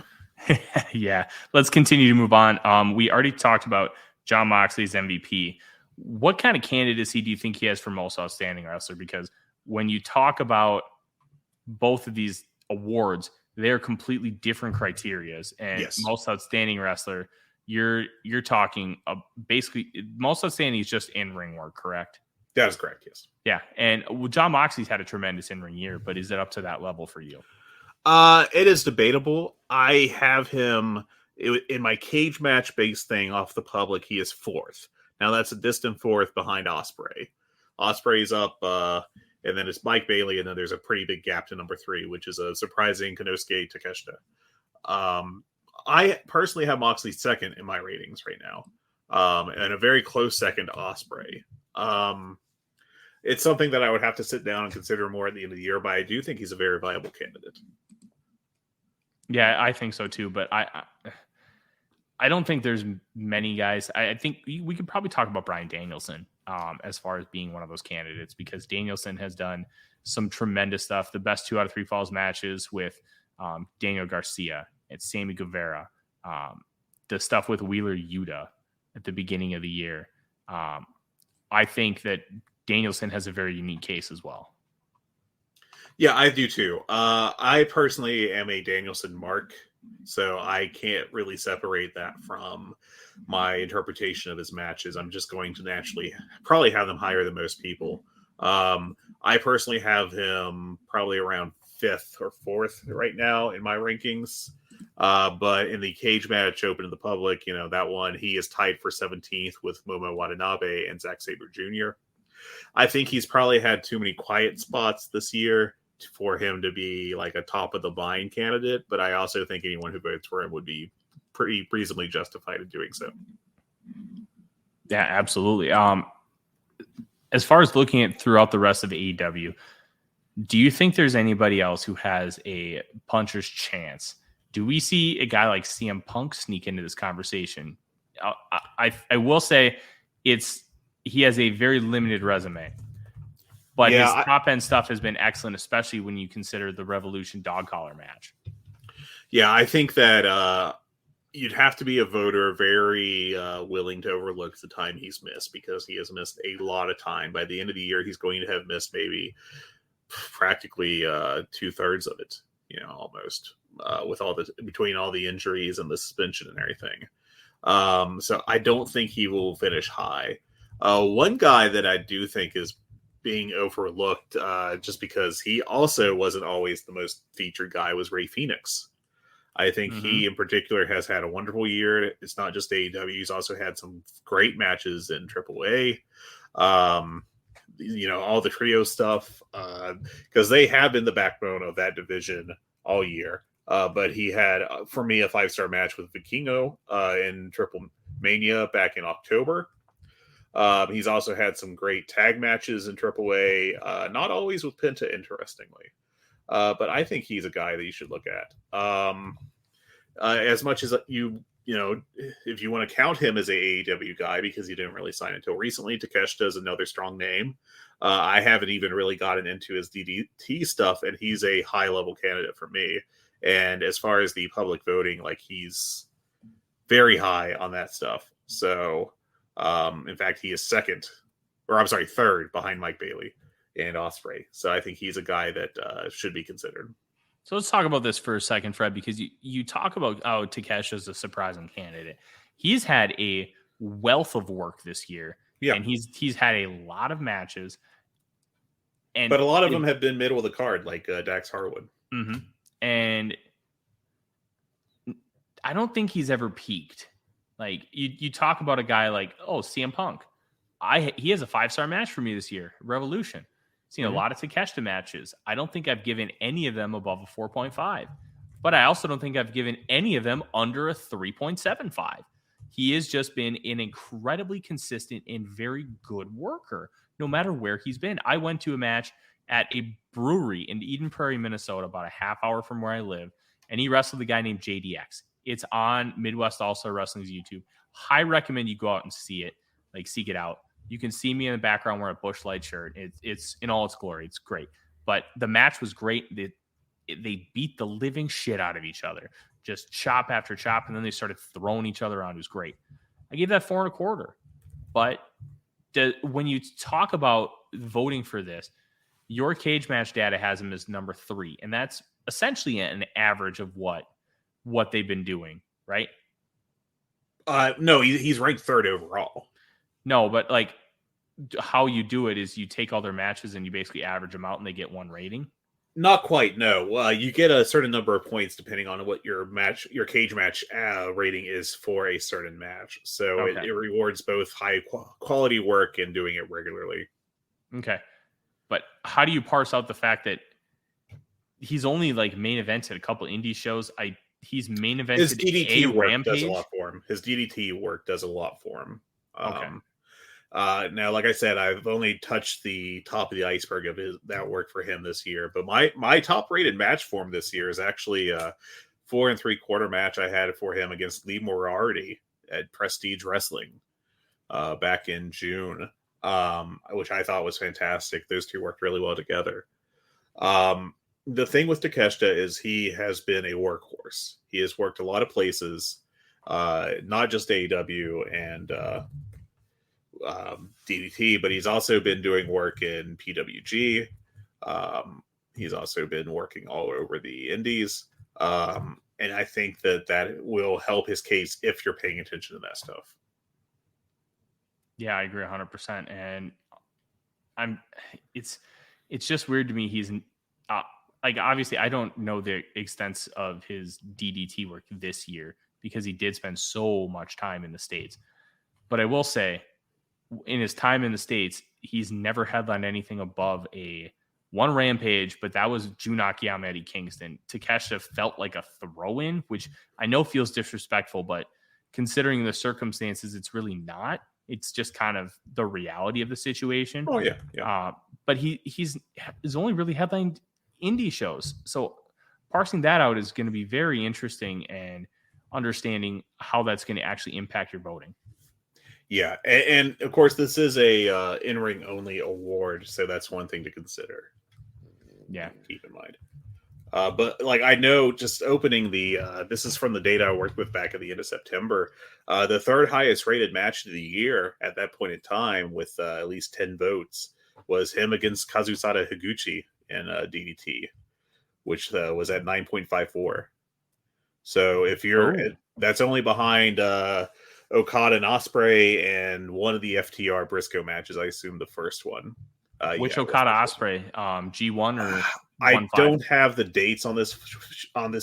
S2: Yeah, let's continue to move on. We already talked about Jon Moxley's MVP. What kind of candidacy do you think he has for most outstanding wrestler? Because when you talk about both of these awards, they're completely different criterias. And
S3: Yes.
S2: most outstanding wrestler, you're talking basically most outstanding is just in-ring work, correct?
S3: That is correct, yes.
S2: Yeah. And John Moxley's had a tremendous in-ring year, but is it up to that level for you?
S3: It is debatable. I have him in my cage match based thing off the public. He is fourth. Now that's a distant fourth behind Ospreay. Ospreay's up, and then it's Mike Bailey, and then there's a pretty big gap to number 3, which is a surprising Konosuke Takeshita. I personally have Moxley second in my ratings right now, and a very close second to Ospreay. It's something that I would have to sit down and consider more at the end of the year, but I do think he's a very viable candidate.
S2: Yeah, I think so too, but I don't think there's many guys. I think we could probably talk about Bryan Danielson as far as being one of those candidates, because Danielson has done some tremendous stuff. The best 2 out of 3 falls matches with Daniel Garcia and Sammy Guevara, the stuff with Wheeler Yuta at the beginning of the year. I think that Danielson has a very unique case as well.
S3: Yeah, I do too. I personally am a Danielson mark, so I can't really separate that from my interpretation of his matches. I'm just going to naturally probably have them higher than most people. I personally have him probably around 5th or 4th right now in my rankings. But in the cage match open to the public, that one, he is tied for 17th with Momo Watanabe and Zack Sabre Jr. I think he's probably had too many quiet spots this year for him to be like a top of the line candidate, but I also think anyone who votes for him would be pretty reasonably justified in doing so.
S2: Yeah, absolutely. As far as looking at throughout the rest of AEW, do you think there's anybody else who has a puncher's chance? Do we see a guy like CM Punk sneak into this conversation? I will say he has a very limited resume. But his top-end stuff has been excellent, especially when you consider the Revolution dog collar match.
S3: Yeah, I think that you'd have to be a voter very willing to overlook the time he's missed, because he has missed a lot of time. By the end of the year, he's going to have missed maybe practically 2/3 of it, almost, with between all the injuries and the suspension and everything. So I don't think he will finish high. One guy that I do think is being overlooked just because he also wasn't always the most featured guy was Rey Fenix. I think he in particular has had a wonderful year. It's not just AEW. He's also had some great matches in AAA. All the trio stuff, because they have been the backbone of that division all year. But he had, for me, a 5-star match with Vikingo in Triple Mania back in October. He's also had some great tag matches in AAA, not always with Penta, interestingly. But I think he's a guy that you should look at. As much as if you want to count him as a AEW guy, because he didn't really sign until recently, Takeshita is another strong name. I haven't even really gotten into his DDT stuff, and he's a high-level candidate for me. And as far as the public voting, he's very high on that stuff. So... in fact, he is third behind Mike Bailey and Ospreay. So I think he's a guy that should be considered.
S2: So let's talk about this for a second, Fred, because you talk about Takeshi as a surprising candidate. He's had a wealth of work this year, and he's had a lot of matches. But
S3: a lot of them have been middle of the card, like Dax Harwood.
S2: Mm-hmm. And I don't think he's ever peaked. Like you talk about a guy like, CM Punk. He has a 5-star match for me this year, Revolution. Seen a lot of Takeshita matches. I don't think I've given any of them above a 4.5, but I also don't think I've given any of them under a 3.75. He has just been an incredibly consistent and very good worker, no matter where he's been. I went to a match at a brewery in Eden Prairie, Minnesota, about a half hour from where I live, and he wrestled a guy named JDX. It's on Midwest All-Star Wrestling's YouTube. High recommend you go out and see it, seek it out. You can see me in the background wearing a Busch Light shirt. It's in all its glory. It's great. But the match was great. They beat the living shit out of each other. Just chop after chop, and then they started throwing each other around. It was great. I gave that 4.25. But when you talk about voting for this, your cage match data has him as number 3, and that's essentially an average of what they've been doing, right?
S3: No, he's ranked 3rd overall.
S2: No, but like how you do it is you take all their matches and you basically average them out and they get 1 rating.
S3: Not quite. No, you get a certain number of points depending on what your cage match rating is for a certain match. So
S2: Okay.
S3: it rewards both high quality work and doing it regularly.
S2: Okay, but how do you parse out the fact that he's only like main evented a couple indie shows? He's main evented
S3: His DDT work
S2: Rampage.
S3: does a lot for him. His DDT work does a lot for him.
S2: Okay.
S3: Now, like I said, I've only touched the top of the iceberg of that work for him this year. But my top rated match for him this year is actually a 4 3/4 match I had for him against Lee Moriarty at Prestige Wrestling back in June, which I thought was fantastic. Those two worked really well together. The thing with Takeshita is he has been a workhorse. He has worked a lot of places, not just AEW and DDT, but he's also been doing work in PWG. He's also been working all over the indies. And I think that will help his case if you're paying attention to that stuff.
S2: Yeah, I agree 100%. And it's just weird to me. He's like, obviously I don't know the extent of his DDT work this year because he did spend so much time in the States. But I will say, in his time in the States, he's never headlined anything above a 1 Rampage, but that was Jun Akiyama, Eddie Kingston. Takeshita felt like a throw-in, which I know feels disrespectful, but considering the circumstances, it's really not. It's just kind of the reality of the situation.
S3: Oh, yeah.
S2: But he's only really headlined indie shows. So parsing that out is going to be very interesting and understanding how that's going to actually impact your voting.
S3: Yeah, and of course, this is a in-ring only award, so that's one thing to consider.
S2: Yeah,
S3: keep in mind. But like I know, just opening this is from the data I worked with back at the end of September. The 3rd highest rated match of the year at that point in time, with at least 10 votes, was him against Kazusada Higuchi in DDT, which was at 9.54. So if that's only behind Okada and Ospreay and one of the FTR Briscoe matches. I assume the first one.
S2: Which Okada Ospreay? G1 or
S3: I don't have the dates on this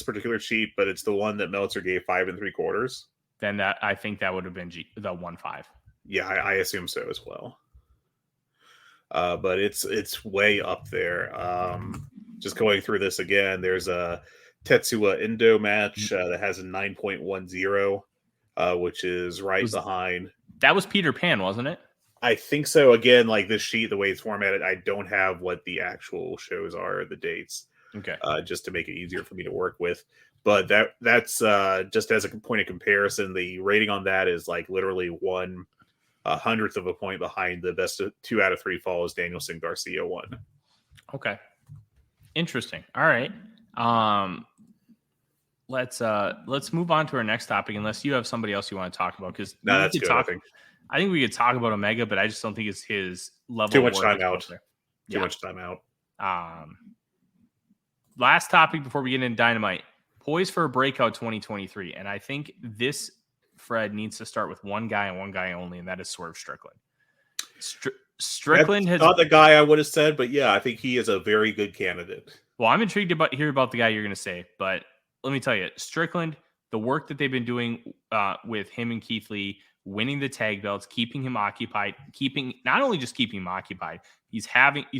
S3: particular sheet, but it's the one that Meltzer gave 5 3/4.
S2: Then I think that would have been the 1-5.
S3: Yeah, I assume so as well. But it's way up there. Just going through this again, there's a Tetsuya Endo match that has a 9.10. Which is behind.
S2: That was Peter Pan, wasn't it?
S3: I think so. Again, like this sheet, the way it's formatted, I don't have what the actual shows are, the dates.
S2: Okay.
S3: Just to make it easier for me to work with. But that's just as a point of comparison, the rating on that is like literally 1/100th of a point behind the best of 2 out of 3 falls Danielson Garcia won.
S2: Okay. Interesting. All right. Let's move on to our next topic, unless you have somebody else you want to talk about. Because
S3: no, that's good.
S2: I think we could talk about Omega, but I just don't think it's his level.
S3: Too much time out.
S2: Too
S3: much time out.
S2: Last topic before we get into Dynamite: poised for a breakout 2023, and I think this Fred needs to start with one guy and one guy only, and that is Swerve Strickland. Strickland
S3: That's
S2: has
S3: not the guy I would have said, but yeah, I think he is a very good candidate.
S2: Well, I'm intrigued to hear about the guy you're going to say, but let me tell you, Strickland, the work that they've been doing with him and Keith Lee, winning the tag belts, keeping him occupied, not only just keeping him occupied, he's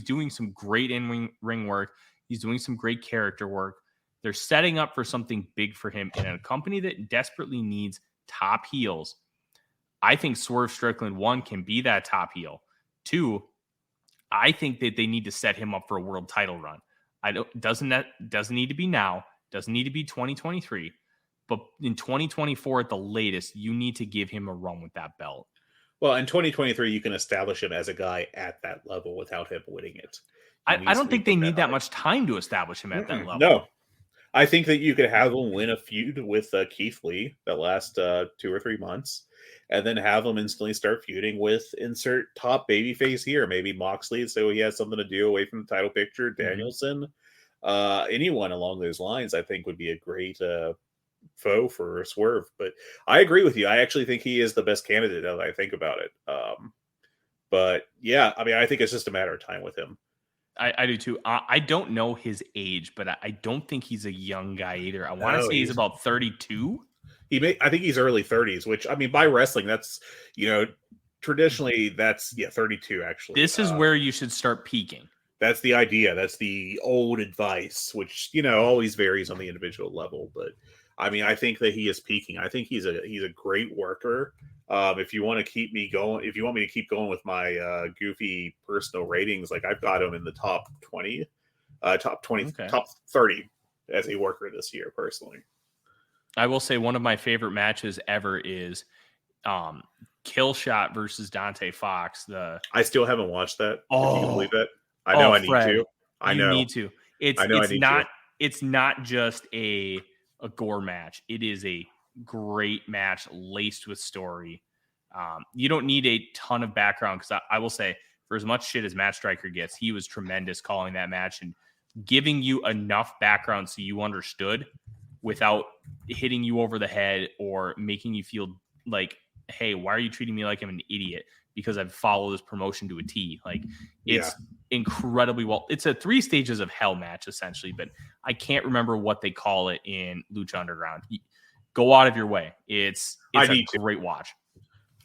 S2: doing some great in-ring work. He's doing some great character work. They're setting up for something big for him in a company that desperately needs top heels. I think Swerve Strickland, 1, can be that top heel. 2, I think that they need to set him up for a world title run. Doesn't need to be now. Doesn't need to be 2023, but in 2024 at the latest, you need to give him a run with that belt.
S3: Well, in 2023, you can establish him as a guy at that level without him winning it.
S2: I don't think they need that much time to establish him at that level.
S3: No. I think that you could have him win a feud with Keith Lee that last 2 or 3 months. and then have him instantly start feuding with insert top babyface here. Maybe Moxley, so he has something to do away from the title picture. Danielson, anyone along those lines, I think would be a great foe for Swerve. But I agree with you. I actually think he is the best candidate now that I think about it. But yeah, I mean, I think it's just a matter of time with him.
S2: I do too. I don't know his age, but I don't think he's a young guy either. I want to say he's about 32.
S3: I think he's early 30s, which, I mean, by wrestling, that's, traditionally that's 32 actually.
S2: This is where you should start peaking.
S3: That's the idea. That's the old advice, which, always varies on the individual level. But I mean, I think that he is peaking. I think he's a great worker. If you want to keep me going, if you want me to keep going with my goofy personal ratings, like I've got him in the top 20, top 20, okay. Top 30 as a worker this year, personally.
S2: I will say one of my favorite matches ever is Killshot versus Dante Fox. I
S3: still haven't watched that.
S2: Oh,
S3: if you believe it. I know I need to. I know.
S2: You need to. It's not just a gore match. It is a great match laced with story. You don't need a ton of background because I will say, for as much shit as Matt Striker gets, he was tremendous calling that match and giving you enough background so you understood without hitting you over the head or making you feel like, hey, why are you treating me like I'm an idiot? Because I've followed this promotion to a T. Like, it's incredibly well. It's a 3 stages of hell match, essentially, but I can't remember what they call it in Lucha Underground. Go out of your way. It's a great watch.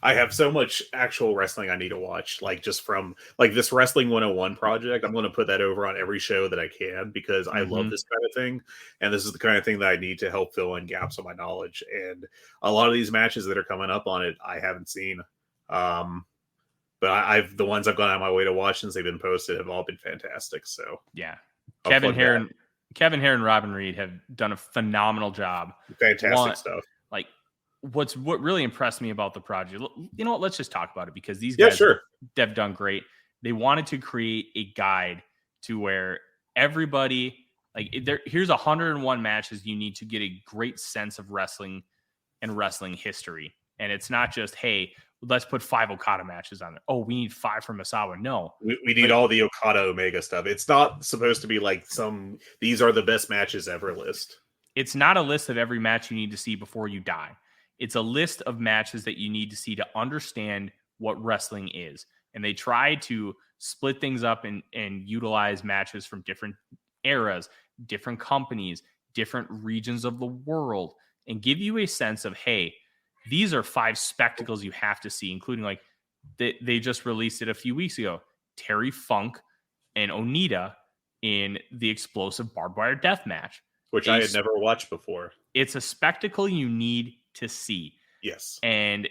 S3: I have so much actual wrestling I need to watch, like just from like this Wrestling 101 project. I'm going to put that over on every show that I can because I love this kind of thing. And this is the kind of thing that I need to help fill in gaps on my knowledge. And a lot of these matches that are coming up on it, I haven't seen. But the ones I've gone out of my way to watch since they've been posted have all been fantastic. So
S2: yeah, Kevin Hare and Robin Reed have done a phenomenal job.
S3: Fantastic stuff.
S2: Like, what really impressed me about the project, you know what? Let's just talk about it because these guys have done great. They wanted to create a guide to where everybody, like, here's 101 matches you need to get a great sense of wrestling and wrestling history. And it's not just, hey, let's put 5 Okada matches on there. Oh, we need 5 from Misawa. No.
S3: We need all the Okada Omega stuff. It's not supposed to be like these are the best matches ever list.
S2: It's not a list of every match you need to see before you die. It's a list of matches that you need to see to understand what wrestling is. And they try to split things up and utilize matches from different eras, different companies, different regions of the world, and give you a sense of, hey, these are 5 spectacles you have to see, including like they just released it a few weeks ago. Terry Funk and Onita in the explosive barbed wire death match,
S3: which I had never watched before.
S2: It's a spectacle you need to see.
S3: Yes.
S2: And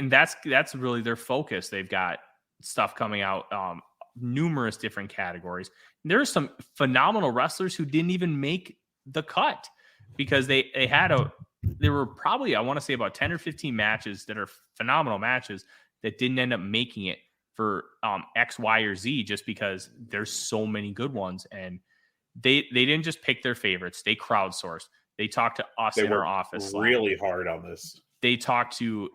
S2: that's really their focus. They've got stuff coming out, numerous different categories. There are some phenomenal wrestlers who didn't even make the cut because there were probably, I want to say, about 10 or 15 matches that are phenomenal matches that didn't end up making it for X, Y, or Z just because there's so many good ones. And they didn't just pick their favorites. They crowdsourced. They talked to us in our office.
S3: Really hard on this.
S2: They talked to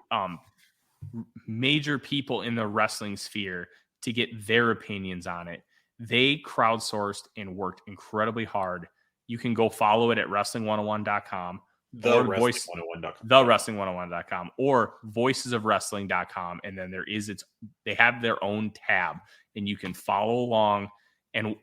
S2: major people in the wrestling sphere to get their opinions on it. They crowdsourced and worked incredibly hard. You can go follow it at wrestling101.com. Wrestling101.com or voicesofwrestling.com. And then they have their own tab and you can follow along and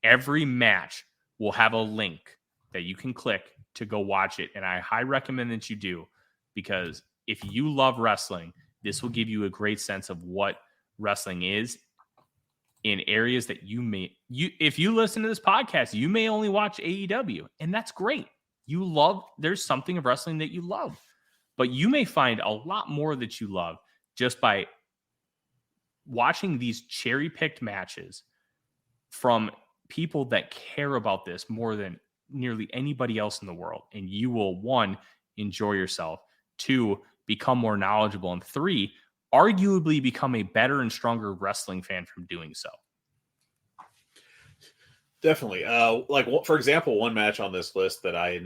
S2: every match will have a link that you can click to go watch it. And I highly recommend that you do, because if you love wrestling, this will give you a great sense of what wrestling is in areas that if you listen to this podcast, you may only watch AEW, and that's great. There's something of wrestling that you love, but you may find a lot more that you love just by watching these cherry-picked matches from people that care about this more than nearly anybody else in the world. And you will, 1, enjoy yourself, 2, become more knowledgeable, and 3, arguably become a better and stronger wrestling fan from doing so.
S3: Definitely. For example, one match on this list that I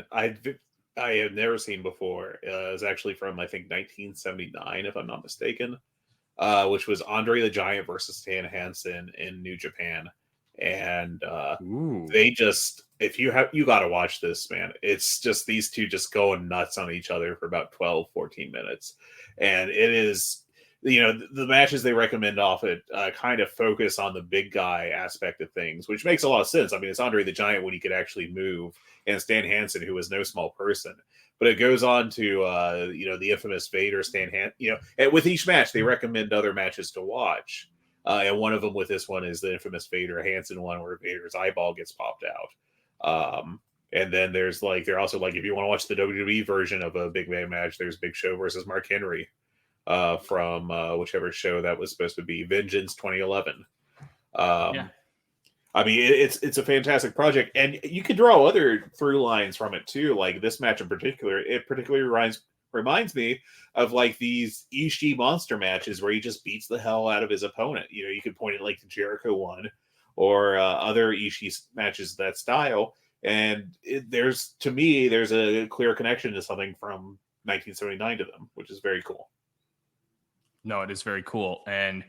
S3: I have never seen before. It was actually from, I think, 1979, if I'm not mistaken, which was Andre the Giant versus Stan Hansen in New Japan. And
S2: Ooh.
S3: they just, if you got to watch this, man. It's just these two just going nuts on each other for about 12, 14 minutes. And it is, the matches they recommend off it kind of focus on the big guy aspect of things, which makes a lot of sense. I mean, it's Andre the Giant when he could actually move, and Stan Hansen, who was no small person. But it goes on to, the infamous Vader Stan Hansen. And with each match, they recommend other matches to watch. And one of them with this one is the infamous Vader Hansen one where Vader's eyeball gets popped out. And then they're also like, if you want to watch the WWE version of a big man match, there's Big Show versus Mark Henry from whichever show that was supposed to be, Vengeance 2011.
S2: Yeah.
S3: I mean, it's a fantastic project, and you could draw other through lines from it too. Like this match in particular, it particularly reminds me of like these Ishii monster matches where he just beats the hell out of his opponent. You could point it like the Jericho one or other Ishii matches that style. And there's a clear connection to something from 1979 to them, which is very cool.
S2: No, it is very cool. And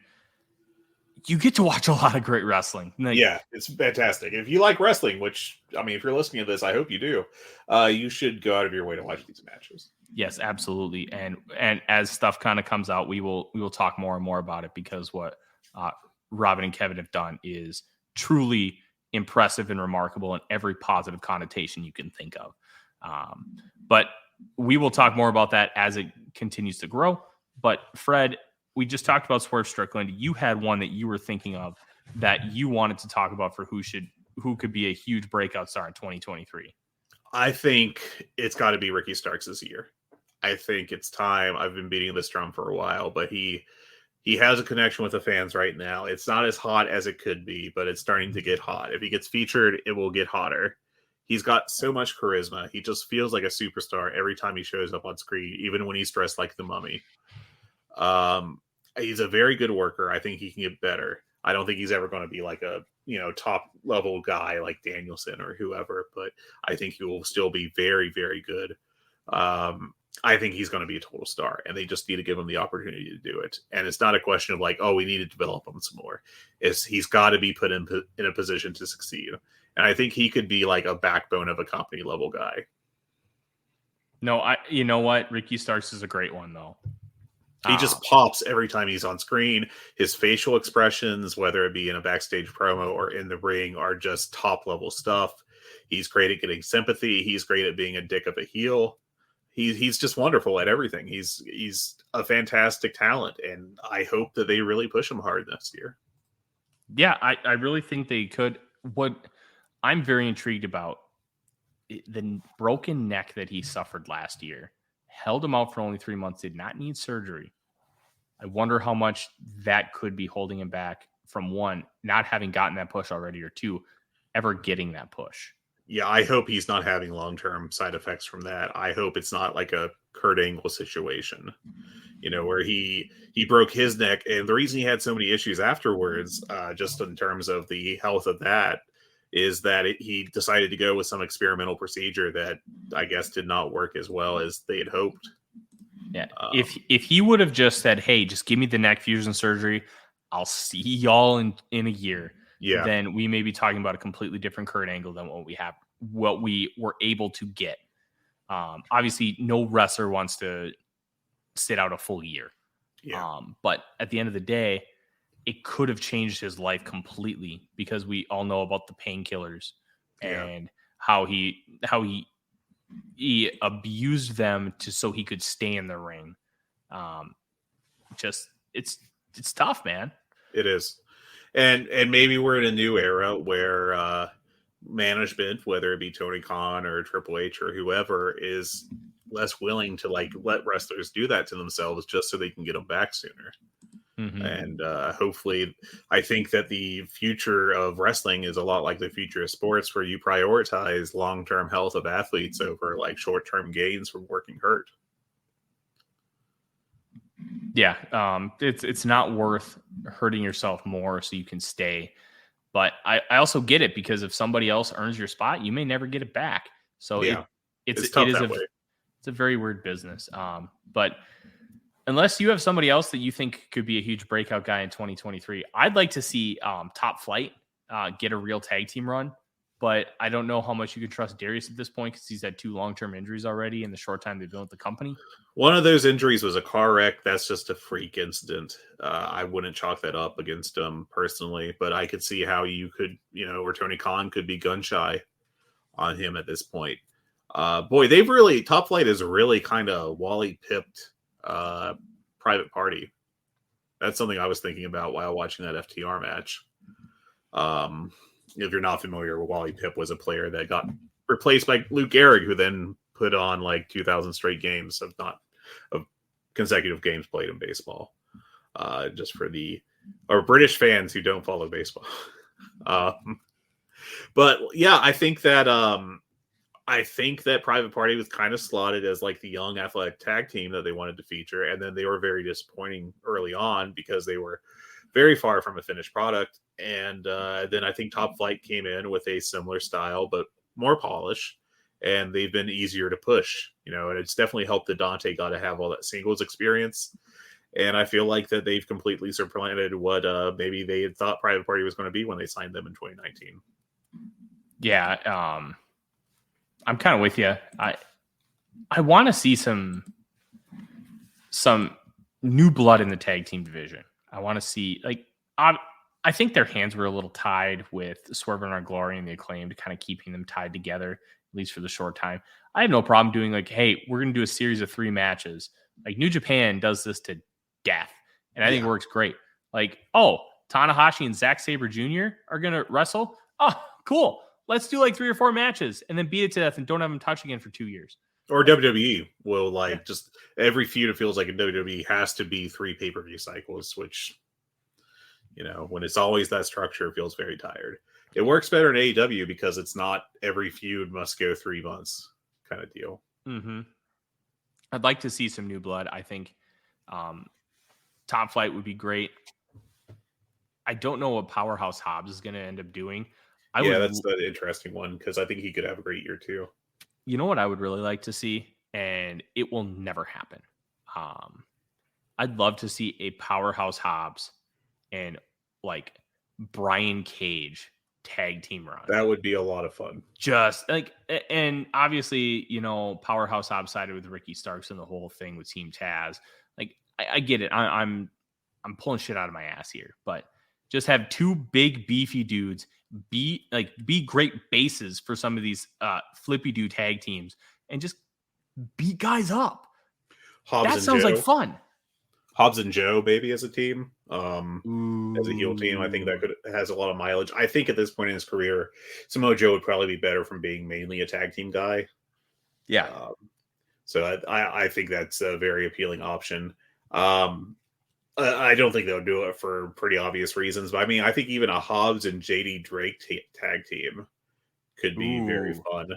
S2: you get to watch a lot of great wrestling.
S3: Yeah, it's fantastic. If you like wrestling, which, I mean, if you're listening to this, I hope you do, you should go out of your way to watch these matches.
S2: Yes, absolutely. And as stuff kind of comes out, we will talk more and more about it, because what Robin and Kevin have done is truly impressive and remarkable in every positive connotation you can think of. But we will talk more about that as it continues to grow. But Fred, we just talked about Swerve Strickland. You had one that you were thinking of that you wanted to talk about for who could be a huge breakout star in 2023.
S3: I think it's got to be Ricky Starks this year. I think it's time. I've been beating this drum for a while, but he has a connection with the fans right now. It's not as hot as it could be, but it's starting to get hot. If he gets featured, it will get hotter. He's got so much charisma. He just feels like a superstar every time he shows up on screen, even when he's dressed like the Mummy. He's a very good worker. I think he can get better. I don't think he's ever going to be like a top level guy like Danielson or whoever, but I think he will still be very, very good. I think he's going to be a total star, and they just need to give him the opportunity to do it. And it's not a question of like, oh, we need to develop him some more. He's got to be put in a position to succeed. And I think he could be like a backbone of a company level guy.
S2: No, you know what? Ricky Starks is a great one though.
S3: He just pops every time he's on screen. His facial expressions, whether it be in a backstage promo or in the ring, are just top level stuff. He's great at getting sympathy. He's great at being a dick of a heel. He's just wonderful at everything. He's a fantastic talent, and I hope that they really push him hard this year.
S2: Yeah, I really think they could. What I'm very intrigued about, the broken neck that he suffered last year, held him out for only 3 months, did not need surgery. I wonder how much that could be holding him back from, one, not having gotten that push already, or two, ever getting that push.
S3: Yeah, I hope he's not having long-term side effects from that. I hope it's not like a Kurt Angle situation, where he broke his neck. And the reason he had so many issues afterwards, just in terms of the health of that, is that he decided to go with some experimental procedure that I guess did not work as well as they had hoped.
S2: Yeah. If he would have just said, hey, just give me the neck fusion surgery, I'll see y'all in a year.
S3: Yeah.
S2: Then we may be talking about a completely different Kurt Angle than what we were able to get. Obviously, no wrestler wants to sit out a full year.
S3: Yeah.
S2: But at the end of the day, it could have changed his life completely, because we all know about the painkillers and how he abused them so he could stay in the ring. It's tough, man.
S3: It is. And maybe we're in a new era where management, whether it be Tony Khan or Triple H or whoever, is less willing to like let wrestlers do that to themselves just so they can get them back sooner. Mm-hmm. And hopefully, I think that the future of wrestling is a lot like the future of sports, where you prioritize long-term health of athletes over like short-term gains from working hurt.
S2: Yeah, it's not worth hurting yourself more so you can stay. But I also get it, because if somebody else earns your spot, you may never get it back. So
S3: yeah,
S2: it is It's a very weird business. But unless you have somebody else that you think could be a huge breakout guy in 2023, I'd like to see Top Flight get a real tag team run. But I don't know how much you can trust Darius at this point because he's had 2 long-term injuries already in the short time they've been with the company.
S3: One of those injuries was a car wreck. That's just a freak incident. I wouldn't chalk that up against him personally, but I could see how you could, or Tony Khan could be gun shy on him at this point. Boy, Top Flight is really kind of Wally pipped Private Party. That's something I was thinking about while watching that FTR match. If you're not familiar, Wally Pipp was a player that got replaced by Luke Gehrig, who then put on like 2,000 straight games of consecutive games played in baseball. Just for or British fans who don't follow baseball. But yeah, I think that Private Party was kind of slotted as like the young athletic tag team that they wanted to feature, and then they were very disappointing early on because they were very far from a finished product. And then I think Top Flight came in with a similar style, but more polish, and they've been easier to push, and it's definitely helped that Dante got to have all that singles experience. And I feel like that they've completely supplanted what maybe they had thought Private Party was going to be when they signed them in 2019.
S2: Yeah. I'm kind of with you. I want to see some new blood in the tag team division. I want to see I think their hands were a little tied with Swerve and Our Glory and the Acclaimed, kind of keeping them tied together, at least for the short time. I have no problem doing hey, we're going to do a series of 3 matches. Like New Japan does this to death, and I think it works great. Tanahashi and Zack Sabre Jr. are going to wrestle. Oh, cool. Let's do 3 or 4 matches and then beat it to death and don't have them touch again for 2 years.
S3: Or WWE will just every feud, it feels like in WWE has to be 3 pay-per-view cycles, which, when it's always that structure, it feels very tired. It works better in AEW because it's not every feud must go 3 months kind of deal.
S2: Mm-hmm. I'd like to see some new blood. I think Top Flight would be great. I don't know what Powerhouse Hobbs is going to end up doing.
S3: That's the interesting one because I think he could have a great year too.
S2: You know what I would really like to see, and it will never happen. I'd love to see a Powerhouse Hobbs and Brian Cage tag team run.
S3: That would be a lot of fun.
S2: Just and obviously, Powerhouse Hobbs sided with Ricky Starks and the whole thing with Team Taz. I get it. I'm pulling shit out of my ass here, but just have 2 big beefy dudes be great bases for some of these flippy do tag teams and just beat guys up. That sounds like fun.
S3: Hobbs and Joe, maybe, as a team, as a heel team. I think that has a lot of mileage. I think at this point in his career, Samoa Joe would probably be better from being mainly a tag team guy.
S2: Yeah.
S3: So I think that's a very appealing option. I don't think they'll do it for pretty obvious reasons, but I think even a Hobbs and JD Drake tag team could be very fun.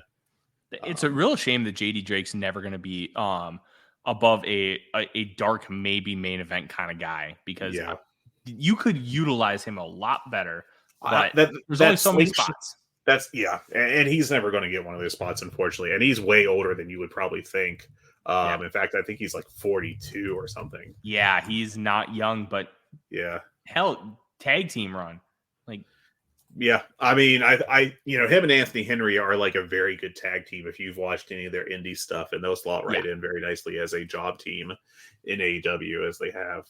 S2: It's a real shame that JD Drake's never going to be above a dark maybe main event kind of guy because you could utilize him a lot better. But there's only so many spots.
S3: And he's never going to get one of those spots, unfortunately. And he's way older than you would probably think. In fact, I think he's 42 or something.
S2: Yeah, he's not young, but hell, tag team run.
S3: Yeah, I him and Anthony Henry are a very good tag team if you've watched any of their indie stuff, and they'll slot right in very nicely as a job team in AEW as they have.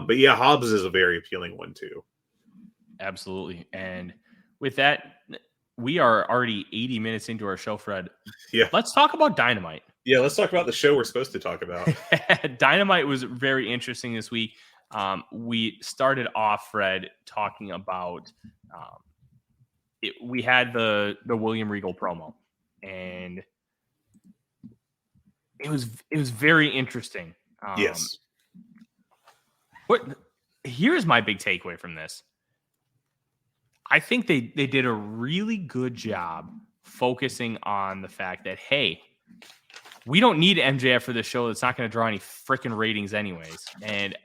S3: But yeah, Hobbs is a very appealing one too.
S2: Absolutely. And with that, we are already 80 minutes into our show, Fred.
S3: Yeah.
S2: Let's talk about Dynamite.
S3: Yeah, let's talk about the show we're supposed to talk about.
S2: Dynamite was very interesting this week. We started off, Fred, talking about we had the William Regal promo, and it was very interesting.
S3: Yes.
S2: Here's my big takeaway from this. I think they did a really good job focusing on the fact that, hey, we don't need MJF for this show that's not going to draw any freaking ratings anyways. And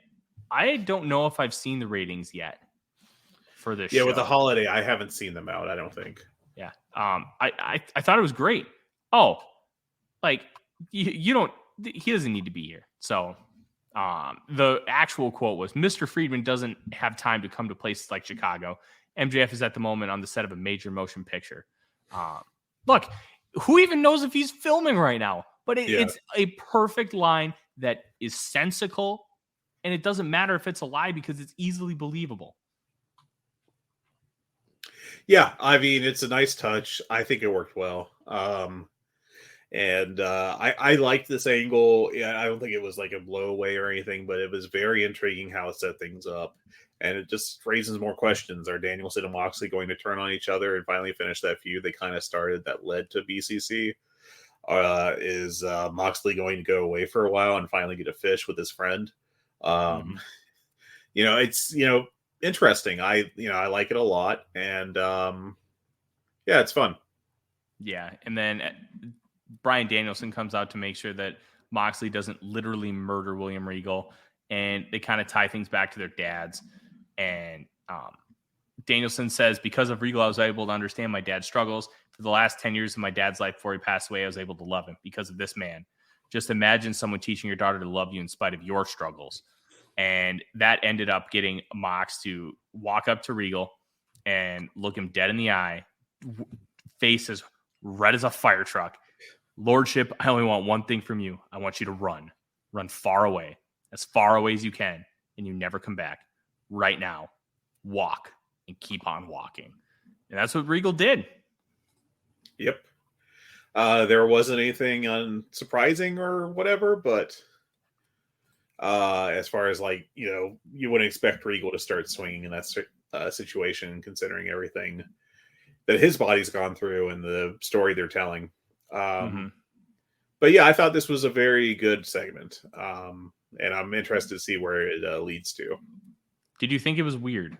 S2: I don't know if I've seen the ratings yet for this show.
S3: Yeah, with the holiday, I haven't seen them out, I don't think.
S2: Yeah. I thought it was great. Oh, you don't. He doesn't need to be here. So the actual quote was, Mr. Friedman doesn't have time to come to places like Chicago. MJF is at the moment on the set of a major motion picture. Look, who even knows if he's filming right now? But it's a perfect line that is sensical, and it doesn't matter if it's a lie because it's easily believable.
S3: Yeah, I mean, it's a nice touch. I think it worked well. I liked this angle. Yeah, I don't think it was like a blow away or anything, but it was very intriguing how it set things up. And it just raises more questions. Are Danielson and Moxley going to turn on each other and finally finish that feud they kind of started that led to BCC? Is Moxley going to go away for a while and finally get a fish with his friend? It's interesting. I like it a lot, and it's fun.
S2: Yeah, and then Bryan Danielson comes out to make sure that Moxley doesn't literally murder William Regal, and they kind of tie things back to their dads. And Danielson says, because of Regal, I was able to understand my dad's struggles. For the last 10 years of my dad's life before he passed away, I was able to love him because of this man. Just imagine someone teaching your daughter to love you in spite of your struggles. And that ended up getting Mox to walk up to Regal and look him dead in the eye, face as red as a fire truck. Lordship, I only want one thing from you. I want you to run far away as you can, and you never come back. Right now, walk and keep on walking. And that's what Regal did.
S3: Yep. There wasn't anything unsurprising or whatever, but as far as you wouldn't expect Regal to start swinging in that situation, considering everything that his body's gone through and the story they're telling. But yeah, I thought this was a very good segment, and I'm interested to see where it leads to.
S2: Did you think it was weird?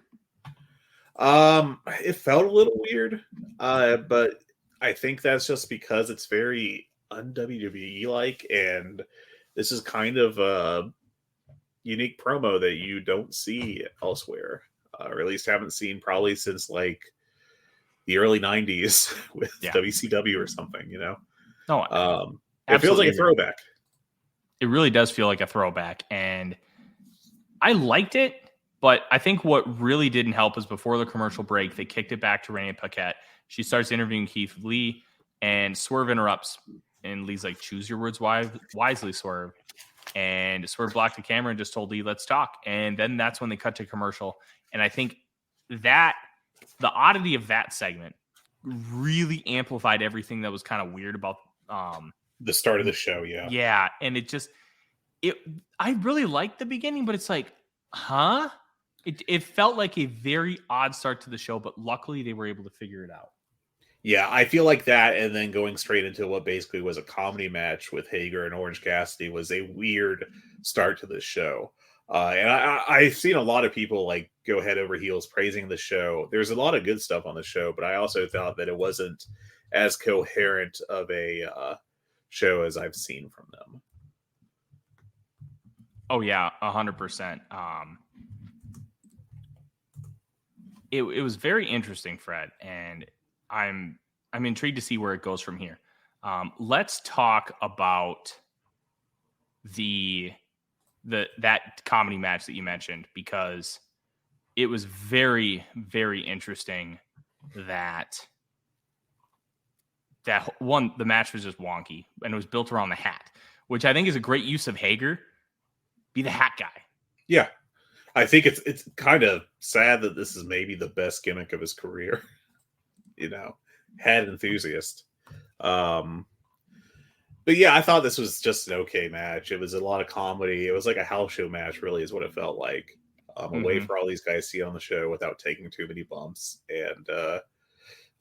S3: It felt a little weird, but I think that's just because it's very un-WWE like, and this is kind of a unique promo that you don't see elsewhere, or at least haven't seen probably since the early 90s with WCW or something,
S2: No,
S3: it feels like a throwback.
S2: It really does feel like a throwback, and I liked it, but I think what really didn't help is before the commercial break, they kicked it back to Renee Paquette. She starts interviewing Keith Lee, and Swerve interrupts, and Lee's like, choose your words wisely, Swerve. And Swerve blocked the camera and just told Lee, let's talk. And then that's when they cut to commercial. And I think that the oddity of that segment really amplified everything that was kind of weird about
S3: the start of the show.
S2: Yeah. And I really liked the beginning, but it's like, huh? It felt like a very odd start to the show, but luckily they were able to figure it out.
S3: Yeah, I feel like that, and then going straight into what basically was a comedy match with Hager and Orange Cassidy was a weird start to the show. And I've seen a lot of people go head over heels praising the show. There's a lot of good stuff on the show, but I also thought that it wasn't as coherent of a show as I've seen from them.
S2: Oh yeah, 100%. It was very interesting, Fred, and I'm intrigued to see where it goes from here. Let's talk about that comedy match that you mentioned, because it was very, very interesting that the match was just wonky, and it was built around the hat, which I think is a great use of Hager. Be the hat guy.
S3: Yeah. I think it's kind of sad that this is maybe the best gimmick of his career. Hat enthusiast. But yeah, I thought this was just an okay match. It was a lot of comedy. It was like a house show match, really, is what it felt like. A way for all these guys to see on the show without taking too many bumps. And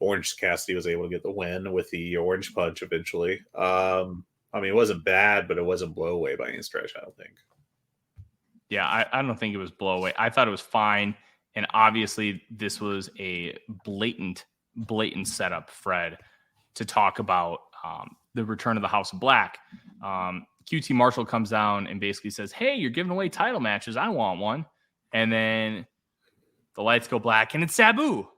S3: Orange Cassidy was able to get the win with the orange punch eventually. It wasn't bad, but it wasn't blow away by any stretch, I don't think.
S2: Yeah, I don't think it was blow away. I thought it was fine. And obviously this was a blatant setup, Fred, to talk about the return of the House of Black. QT Marshall comes down and basically says, hey, you're giving away title matches. I want one. And then the lights go black and it's Sabu.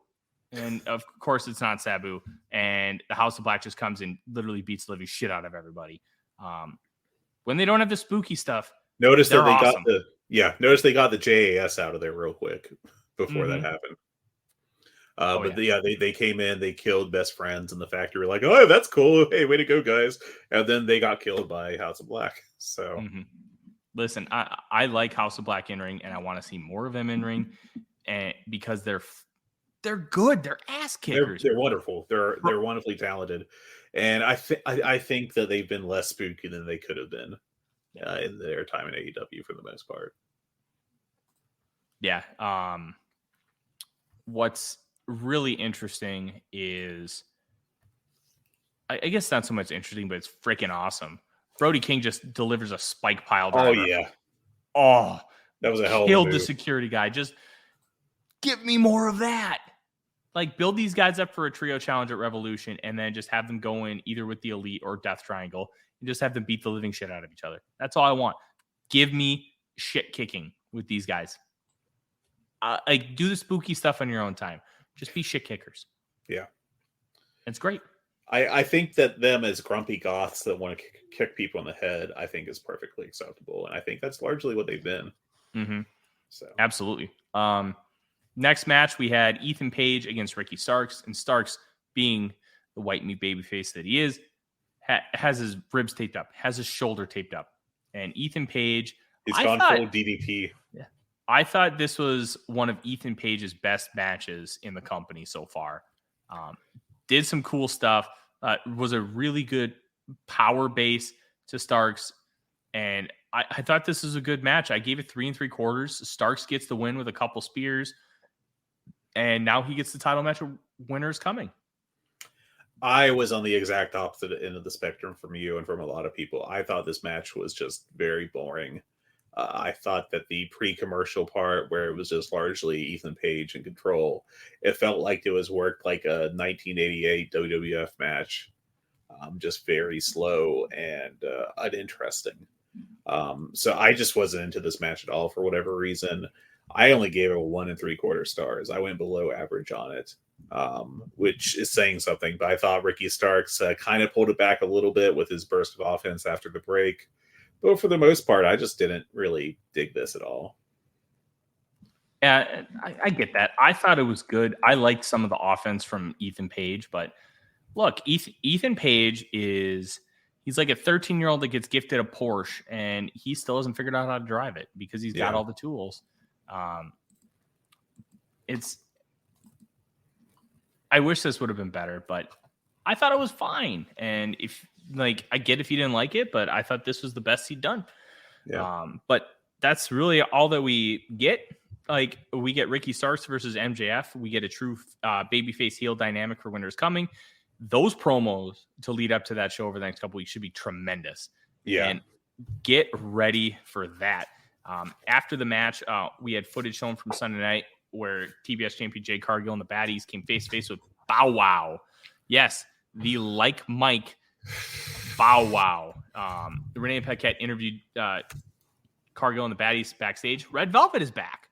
S2: And of course it's not Sabu. And the House of Black just comes and literally beats the living shit out of everybody. When they don't have the spooky stuff,
S3: Notice that they
S2: awesome.
S3: Notice they got the JAS out of there real quick before that happened. They came in, they killed Best Friends in the factory. Like, oh, that's cool. Hey, way to go, guys! And then they got killed by House of Black. So,
S2: listen, I like House of Black in ring, and I want to see more of them in ring, and because they're good, they're ass kickers.
S3: They're wonderful. They're wonderfully talented, and I think that they've been less spooky than they could have been in their time in AEW for the most part.
S2: Yeah. What's really interesting is, I guess not so much interesting, but it's freaking awesome. Brody King just delivers a spike pile driver.
S3: Oh yeah.
S2: Oh,
S3: that was a hell of a
S2: killed
S3: move.
S2: The security guy. Just give me more of that. Like, build these guys up for a trio challenge at Revolution, and then just have them go in either with the Elite or Death Triangle, and just have them beat the living shit out of each other. That's all I want. Give me shit kicking with these guys. Like, do the spooky stuff on your own time. Just be shit kickers.
S3: Yeah.
S2: It's great.
S3: I think that them as grumpy goths that want to kick people in the head, I think is perfectly acceptable. And I think that's largely what they've been.
S2: Mm-hmm.
S3: So
S2: absolutely. Next match, we had Ethan Page against Ricky Starks. And Starks, being the white meat babyface that he is, has his ribs taped up, has his shoulder taped up. And Ethan Page...
S3: He's gone full DDP.
S2: Yeah. I thought this was one of Ethan Page's best matches in the company so far. Did some cool stuff. Was a really good power base to Starks. And I thought this was a good match. I gave it 3 3/4. Starks gets the win with a couple spears. And now he gets the title match of winners coming.
S3: I was on the exact opposite end of the spectrum from you and from a lot of people. I thought this match was just very boring. I thought that the pre-commercial part, where it was just largely Ethan Page in control, it felt like it was worked like a 1988 WWF match, just very slow and uninteresting. So I just wasn't into this match at all for whatever reason. I only gave it 1 3/4 stars. I went below average on it, which is saying something. But I thought Ricky Starks kind of pulled it back a little bit with his burst of offense after the break. But for the most part, I just didn't really dig this at all.
S2: Yeah, I get that. I thought it was good. I liked some of the offense from Ethan Page. But look, Ethan Page he's like a 13-year-old that gets gifted a Porsche, and he still hasn't figured out how to drive it because he's got all the tools. I wish this would have been better, but I thought it was fine. And I get if you didn't like it, but I thought this was the best he'd done.
S3: Yeah.
S2: But that's really all that we get. Like, we get Ricky Starks versus MJF. We get a true babyface heel dynamic for Winners Coming. Those promos to lead up to that show over the next couple weeks should be tremendous.
S3: Yeah.
S2: And get ready for that. After the match, we had footage shown from Sunday night where TBS champion Jade Cargill and the Baddies came face to face with Bow Wow. Yes, the like Mike Bow Wow. Renee Paquette interviewed Cargill and the Baddies backstage. Red Velvet is back.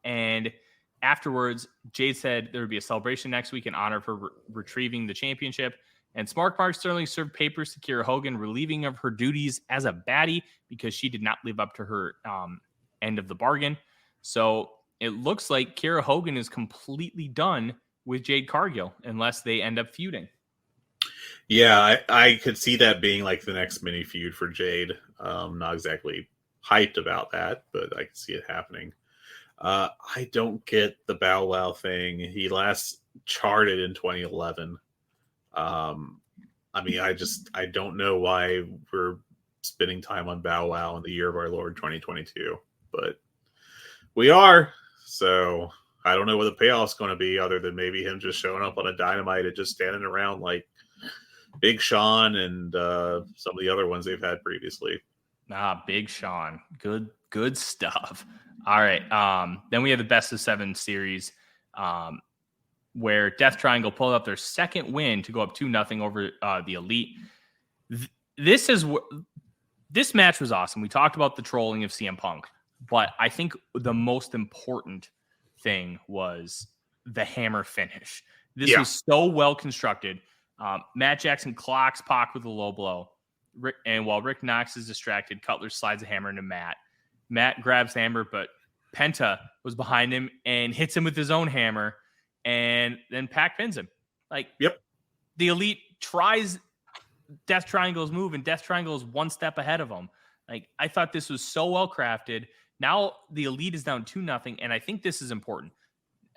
S2: And afterwards, Jade said there would be a celebration next week in honor of her retrieving the championship. And Smart Mark Sterling served papers to Kiera Hogan, relieving of her duties as a baddie because she did not live up to her end of the bargain. So it looks like Kiera Hogan is completely done with Jade Cargill unless they end up feuding.
S3: Yeah, I could see that being like the next mini feud for Jade. Not exactly hyped about that, but I can see it happening. I don't get the Bow Wow thing. He last charted in 2011. I don't know why we're spending time on Bow Wow in the year of our Lord 2022, but we are. So I don't know what the payoff's going to be other than maybe him just showing up on a Dynamite and just standing around like Big Sean and some of the other ones they've had previously.
S2: Big Sean. Good stuff. All right. Then we have the best of 7 series where Death Triangle pulled up their second win to go up 2-0 over the Elite. This match was awesome. We talked about the trolling of CM Punk, but I think the most important thing was the hammer finish. This was so well constructed. Matt Jackson clocks Pac with a low blow. And while Rick Knox is distracted, Cutler slides a hammer into Matt. Matt grabs the hammer, but Penta was behind him and hits him with his own hammer. And then Pac pins him. Like,
S3: yep.
S2: The Elite tries Death Triangle's move, and Death Triangle is one step ahead of him. Like, I thought this was so well crafted. Now the Elite is down 2-0, and I think this is important.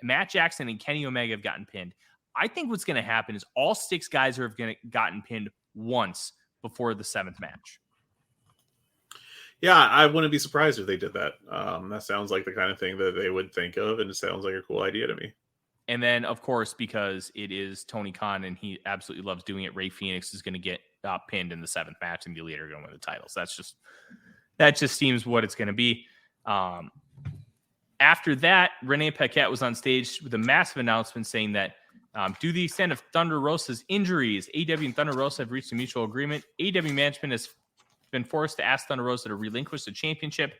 S2: Matt Jackson and Kenny Omega have gotten pinned. I think what's going to happen is all 6 guys have gotten pinned once before the 7th match.
S3: Yeah, I wouldn't be surprised if they did that. That sounds like the kind of thing that they would think of, and it sounds like a cool idea to me.
S2: And then, of course, because it is Tony Khan and he absolutely loves doing it, Rey Fenix is going to get pinned in the 7th match, and the Elite are going to win the titles. That just seems what it's going to be. After that, Renee Paquette was on stage with a massive announcement saying that due to the extent of Thunder Rosa's injuries, AEW and Thunder Rosa have reached a mutual agreement. AEW management has been forced to ask Thunder Rosa to relinquish the championship.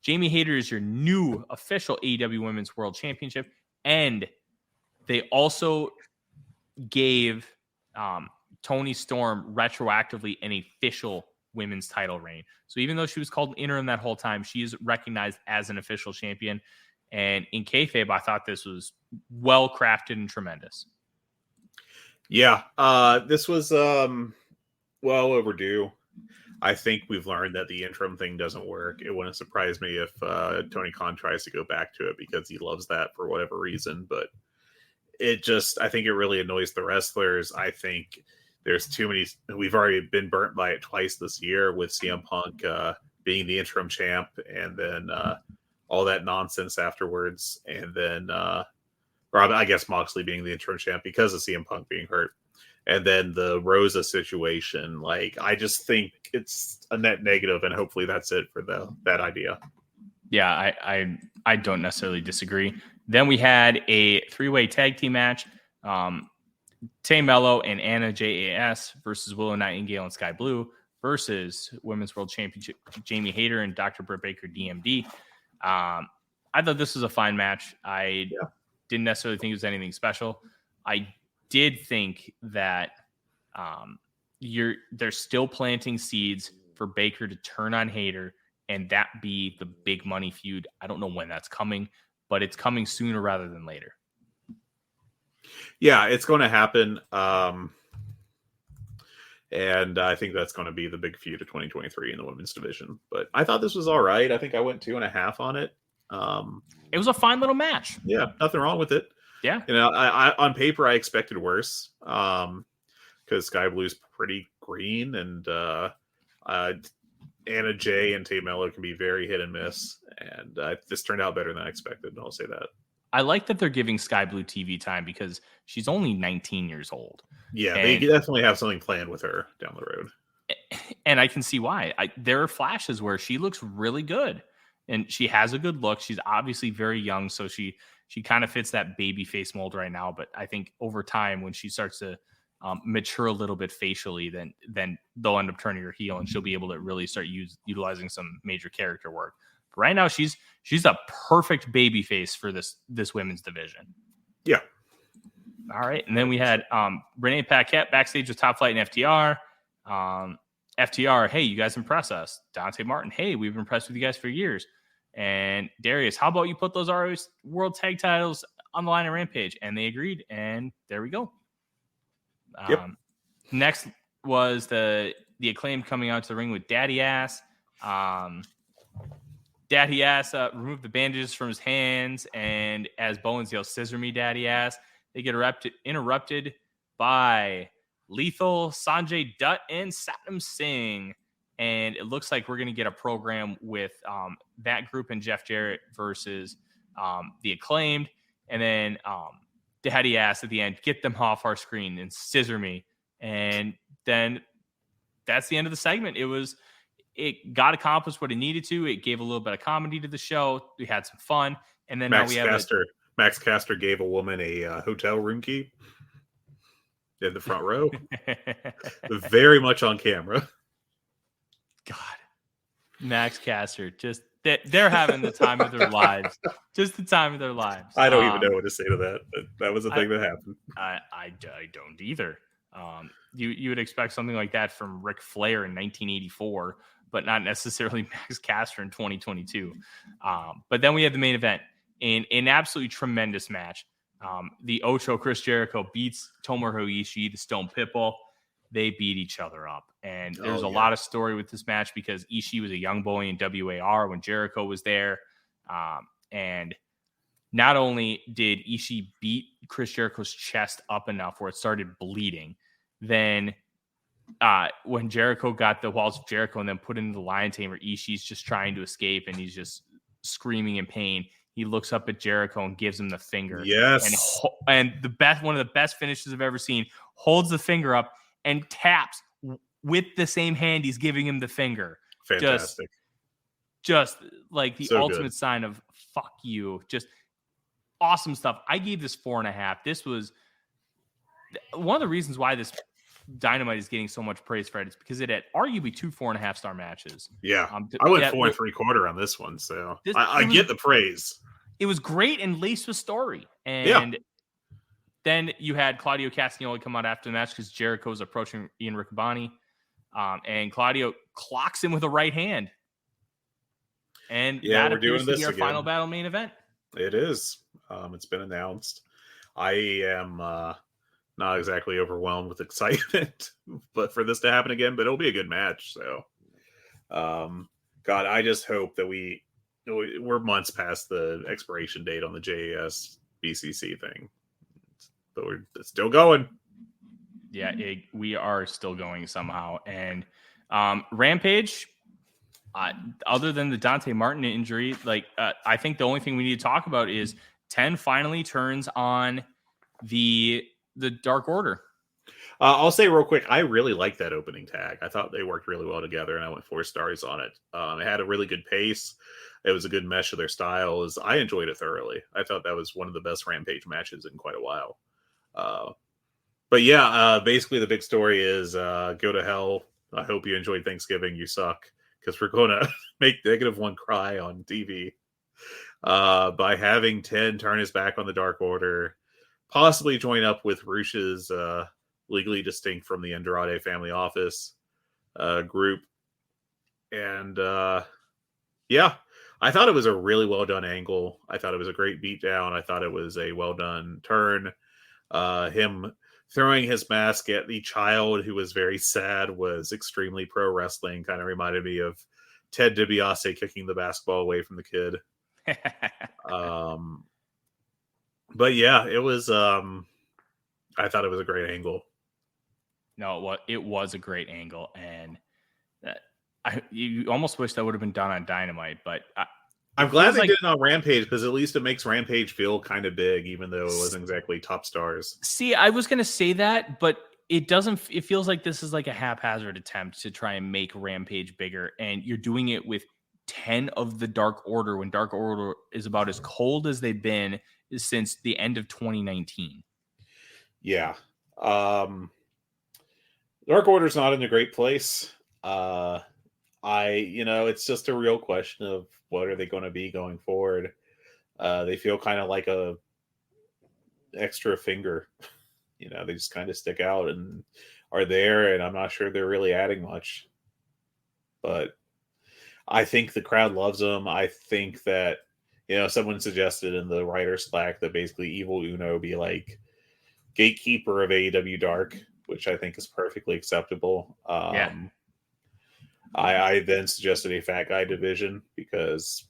S2: Jamie Hayter is your new official AEW Women's World Championship, and they also gave Toni Storm retroactively an official women's title reign. So even though she was called interim that whole time, she is recognized as an official champion. And in kayfabe, I thought this was well crafted and tremendous.
S3: Yeah, this was well overdue. I think we've learned that the interim thing doesn't work. It wouldn't surprise me if Tony Khan tries to go back to it because he loves that for whatever reason. But I think it really annoys the wrestlers. I think there's too many. We've already been burnt by it twice this year with CM Punk being the interim champ, and then all that nonsense afterwards, and then or I guess Moxley being the interim champ because of CM Punk being hurt, and then the Rosa situation. Like, I just think it's a net negative, and hopefully that's it for that idea.
S2: Yeah, I don't necessarily disagree. Then we had a 3-way tag team match. Tay Mello and Anna JAS versus Willow Nightingale and Sky Blue versus Women's World Championship Jamie Hayter and Dr. Britt Baker DMD. I thought this was a fine match. I didn't necessarily think it was anything special. I did think that they're still planting seeds for Baker to turn on Hayter and that be the big money feud. I don't know when that's coming, but it's coming sooner rather than later.
S3: Yeah, it's going to happen. And I think that's going to be the big feud of 2023 in the women's division. But I thought this was all right. I think I went 2.5 on it.
S2: It was a fine little match.
S3: Yeah, nothing wrong with it.
S2: Yeah.
S3: You know, I on paper, I expected worse because Sky Blue's pretty green, and Anna Jay and Tay Mello can be very hit and miss. And this turned out better than I expected. I'll say that.
S2: I like that they're giving Sky Blue TV time because she's only 19 years old.
S3: Yeah, they definitely have something planned with her down the road.
S2: And I can see why. There are flashes where she looks really good. And she has a good look. She's obviously very young, so she kind of fits that baby face mold right now. But I think over time, when she starts to mature a little bit facially, then they'll end up turning her heel, and she'll be able to really start utilizing some major character work. But right now, she's a perfect baby face for this women's division.
S3: Yeah.
S2: All right, and then we had Renee Paquette backstage with Top Flight and FTR. FTR, hey, you guys impress us. Dante Martin, hey, we've been impressed with you guys for years. And Darius, how about you put those ROH World Tag Titles on the line at Rampage? And they agreed, and there we go.
S3: Yep.
S2: Next was the Acclaim coming out to the ring with Daddy Ass. Daddy Ass removed the bandages from his hands, and as Bowens yells, "Scissor me, Daddy Ass," they get interrupted by Lethal, Sanjay Dutt, and Satnam Singh. And it looks like we're going to get a program with that group and Jeff Jarrett versus the Acclaimed. And then Daddy Ass at the end, get them off our screen and scissor me. And then that's the end of the segment. It got accomplished what it needed to. It gave a little bit of comedy to the show. We had some fun. And then
S3: Max Caster gave a woman a hotel room key in the front row. Very much on camera.
S2: God, Max Caster, just they're having the time of their lives. Just the time of their lives.
S3: I don't even know what to say to that. But that was the thing that happened.
S2: I don't either. You would expect something like that from Ric Flair in 1984, but not necessarily Max Caster in 2022. But then we had the main event in an absolutely tremendous match. The Ocho Chris Jericho beats Tomohiro Ishii, the Stone Pitbull. They beat each other up. And there's a lot of story with this match because Ishii was a young boy in WAR when Jericho was there. And not only did Ishii beat Chris Jericho's chest up enough where it started bleeding, then when Jericho got the walls of Jericho and then put into the lion tamer, Ishii's just trying to escape and he's just screaming in pain. He looks up at Jericho and gives him the finger.
S3: Yes.
S2: And one of the best finishes I've ever seen, holds the finger up and taps with the same hand he's giving him the finger.
S3: Fantastic.
S2: Just like the ultimate
S3: good.
S2: sign of fuck you. Just awesome stuff. I gave this 4.5. This was one of the reasons why this Dynamite is getting so much praise, Fred. It's because it had arguably 2 4.5-star matches.
S3: Yeah. I went 4 3/4 on this one. So I get the praise.
S2: It was great and laced with story. And then you had Claudio Castagnoli come out after the match because Jericho was approaching Ian Riccaboni. And Claudio clocks him with a right hand. And that appears to be our final battle main event.
S3: It is. It's been announced. I am not exactly overwhelmed with excitement, but for this to happen again, but it'll be a good match. So, God, I just hope that we're months past the expiration date on the JAS BCC thing, but we're still going.
S2: Yeah, we are still going somehow. And Rampage, other than the Dante Martin injury, I think the only thing we need to talk about is 10 finally turns on the Dark Order.
S3: I'll say real quick, I really liked that opening tag. I thought they worked really well together, and I went 4 stars on it. It had a really good pace. It was a good mesh of their styles. I enjoyed it thoroughly. I thought that was one of the best Rampage matches in quite a while. But yeah, basically the big story is go to hell. I hope you enjoyed Thanksgiving. You suck, because we're going to make -1 cry on TV by having 10 turn his back on the Dark Order, possibly join up with Rush's legally distinct from the Andrade family office group. And yeah, I thought it was a really well done angle. I thought it was a great beatdown. I thought it was a well done turn. Him throwing his mask at the child who was very sad was extremely pro wrestling. Kind of reminded me of Ted DiBiase kicking the basketball away from the kid. But yeah, it was. I thought it was a great angle.
S2: No, it was a great angle, and you almost wish that would have been done on Dynamite, but
S3: I'm glad they did it on Rampage, because at least it makes Rampage feel kind of big, even though it wasn't exactly top stars.
S2: See, I was going to say that, but it doesn't. It feels like this is like a haphazard attempt to try and make Rampage bigger, and you're doing it with 10 of the Dark Order when Dark Order is about as cold as they've been since the end of 2019.
S3: Yeah. Dark Order's not in a great place. It's just a real question of what are they going to be going forward. They feel kind of like a extra finger. They just kind of stick out and are there, and I'm not sure they're really adding much. But I think the crowd loves them. I think that, someone suggested in the writer Slack that basically Evil Uno be like gatekeeper of AEW Dark, which I think is perfectly acceptable.
S2: Yeah.
S3: I then suggested a fat guy division because,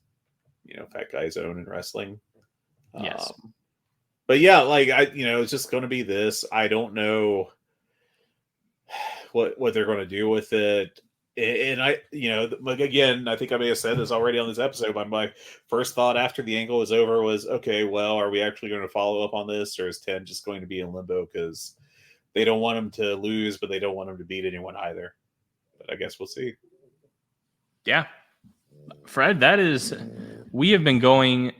S3: fat guys own in wrestling.
S2: Yes.
S3: But yeah, it's just going to be this. I don't know what they're going to do with it. And again, I think I may have said this already on this episode, but my first thought after the angle was over was, okay, well, are we actually going to follow up on this, or is 10 just going to be in limbo because they don't want him to lose, but they don't want him to beat anyone either? But I guess we'll see.
S2: Yeah. Fred, we have been going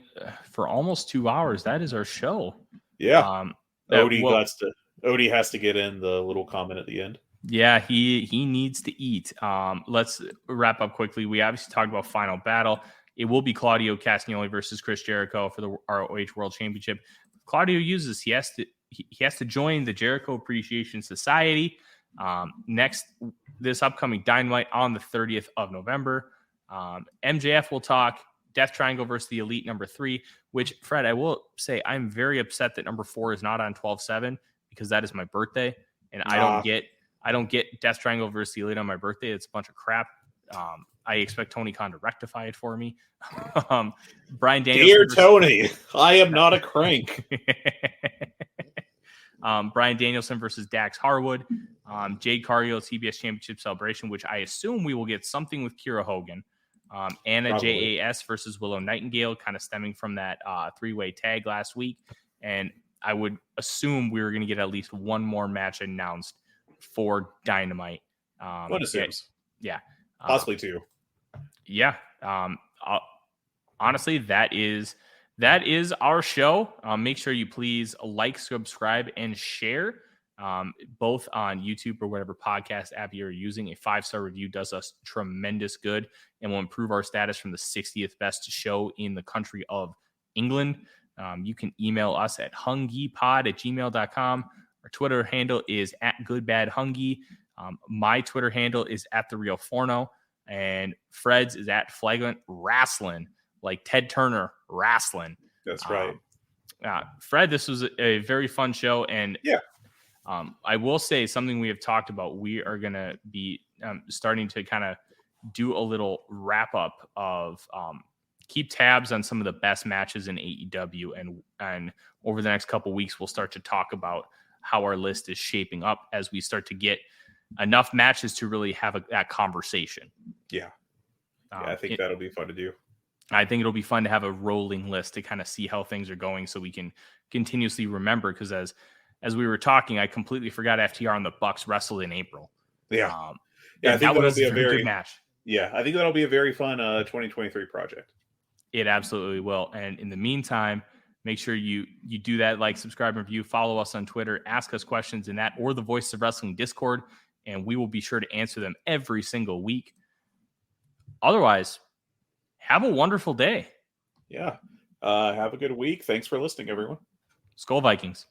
S2: for almost 2 hours. That is our show.
S3: Yeah. Odie has to get in the little comment at the end.
S2: Yeah, he needs to eat. Let's wrap up quickly. We obviously talked about Final Battle. It will be Claudio Castagnoli versus Chris Jericho for the ROH World Championship. Claudio uses, he has to he has to join the Jericho Appreciation Society this upcoming Dynamite on the 30th of November. MJF will talk Death Triangle versus the Elite number 3, which, Fred, I will say I'm very upset that number 4 is not on 12/7 because that is my birthday, and I don't get Death Triangle versus the Elite on my birthday. It's a bunch of crap. I expect Tony Khan to rectify it for me. Brian Danielson.
S3: Dear Tony, I am not a crank.
S2: Brian Danielson versus Dax Harwood. Jade Cargill TBS Championship Celebration, which I assume we will get something with Kira Hogan. Anna
S3: Probably.
S2: JAS versus Willow Nightingale, kind of stemming from that 3-way tag last week. And I would assume we were going to get at least one more match announced for Dynamite.
S3: One assumes.
S2: Yeah.
S3: Possibly 2.
S2: Yeah. Honestly, that is our show. Make sure you please like, subscribe, and share, both on YouTube or whatever podcast app you're using. A 5-star review does us tremendous good and will improve our status from the 60th best show in the country of England. You can email us at hungeepod@gmail.com. Our Twitter handle is @goodbadhungee. My Twitter handle is @therealforno, and Fred's is @flagrant wrestling, like Ted Turner wrestling.
S3: That's right.
S2: Fred, this was a very fun show, and I will say something we have talked about. We are going to be starting to kind of do a little wrap up of keep tabs on some of the best matches in AEW, and over the next couple weeks, we'll start to talk about how our list is shaping up as we start to get enough matches to really have that conversation.
S3: Yeah. I think that'll be fun to do.
S2: I think it'll be fun to have a rolling list to kind of see how things are going so we can continuously remember, because as we were talking, I completely forgot FTR and the Bucks wrestled in April.
S3: Yeah.
S2: I think that was a very good match.
S3: Yeah, I think that'll be a very fun 2023 project.
S2: It absolutely will. And in the meantime, make sure you do that, like, subscribe, and review, follow us on Twitter, ask us questions in that or the Voice of Wrestling Discord, and we will be sure to answer them every single week. Otherwise, have a wonderful day.
S3: Yeah. Have a good week. Thanks for listening, everyone.
S2: Skol Vikings.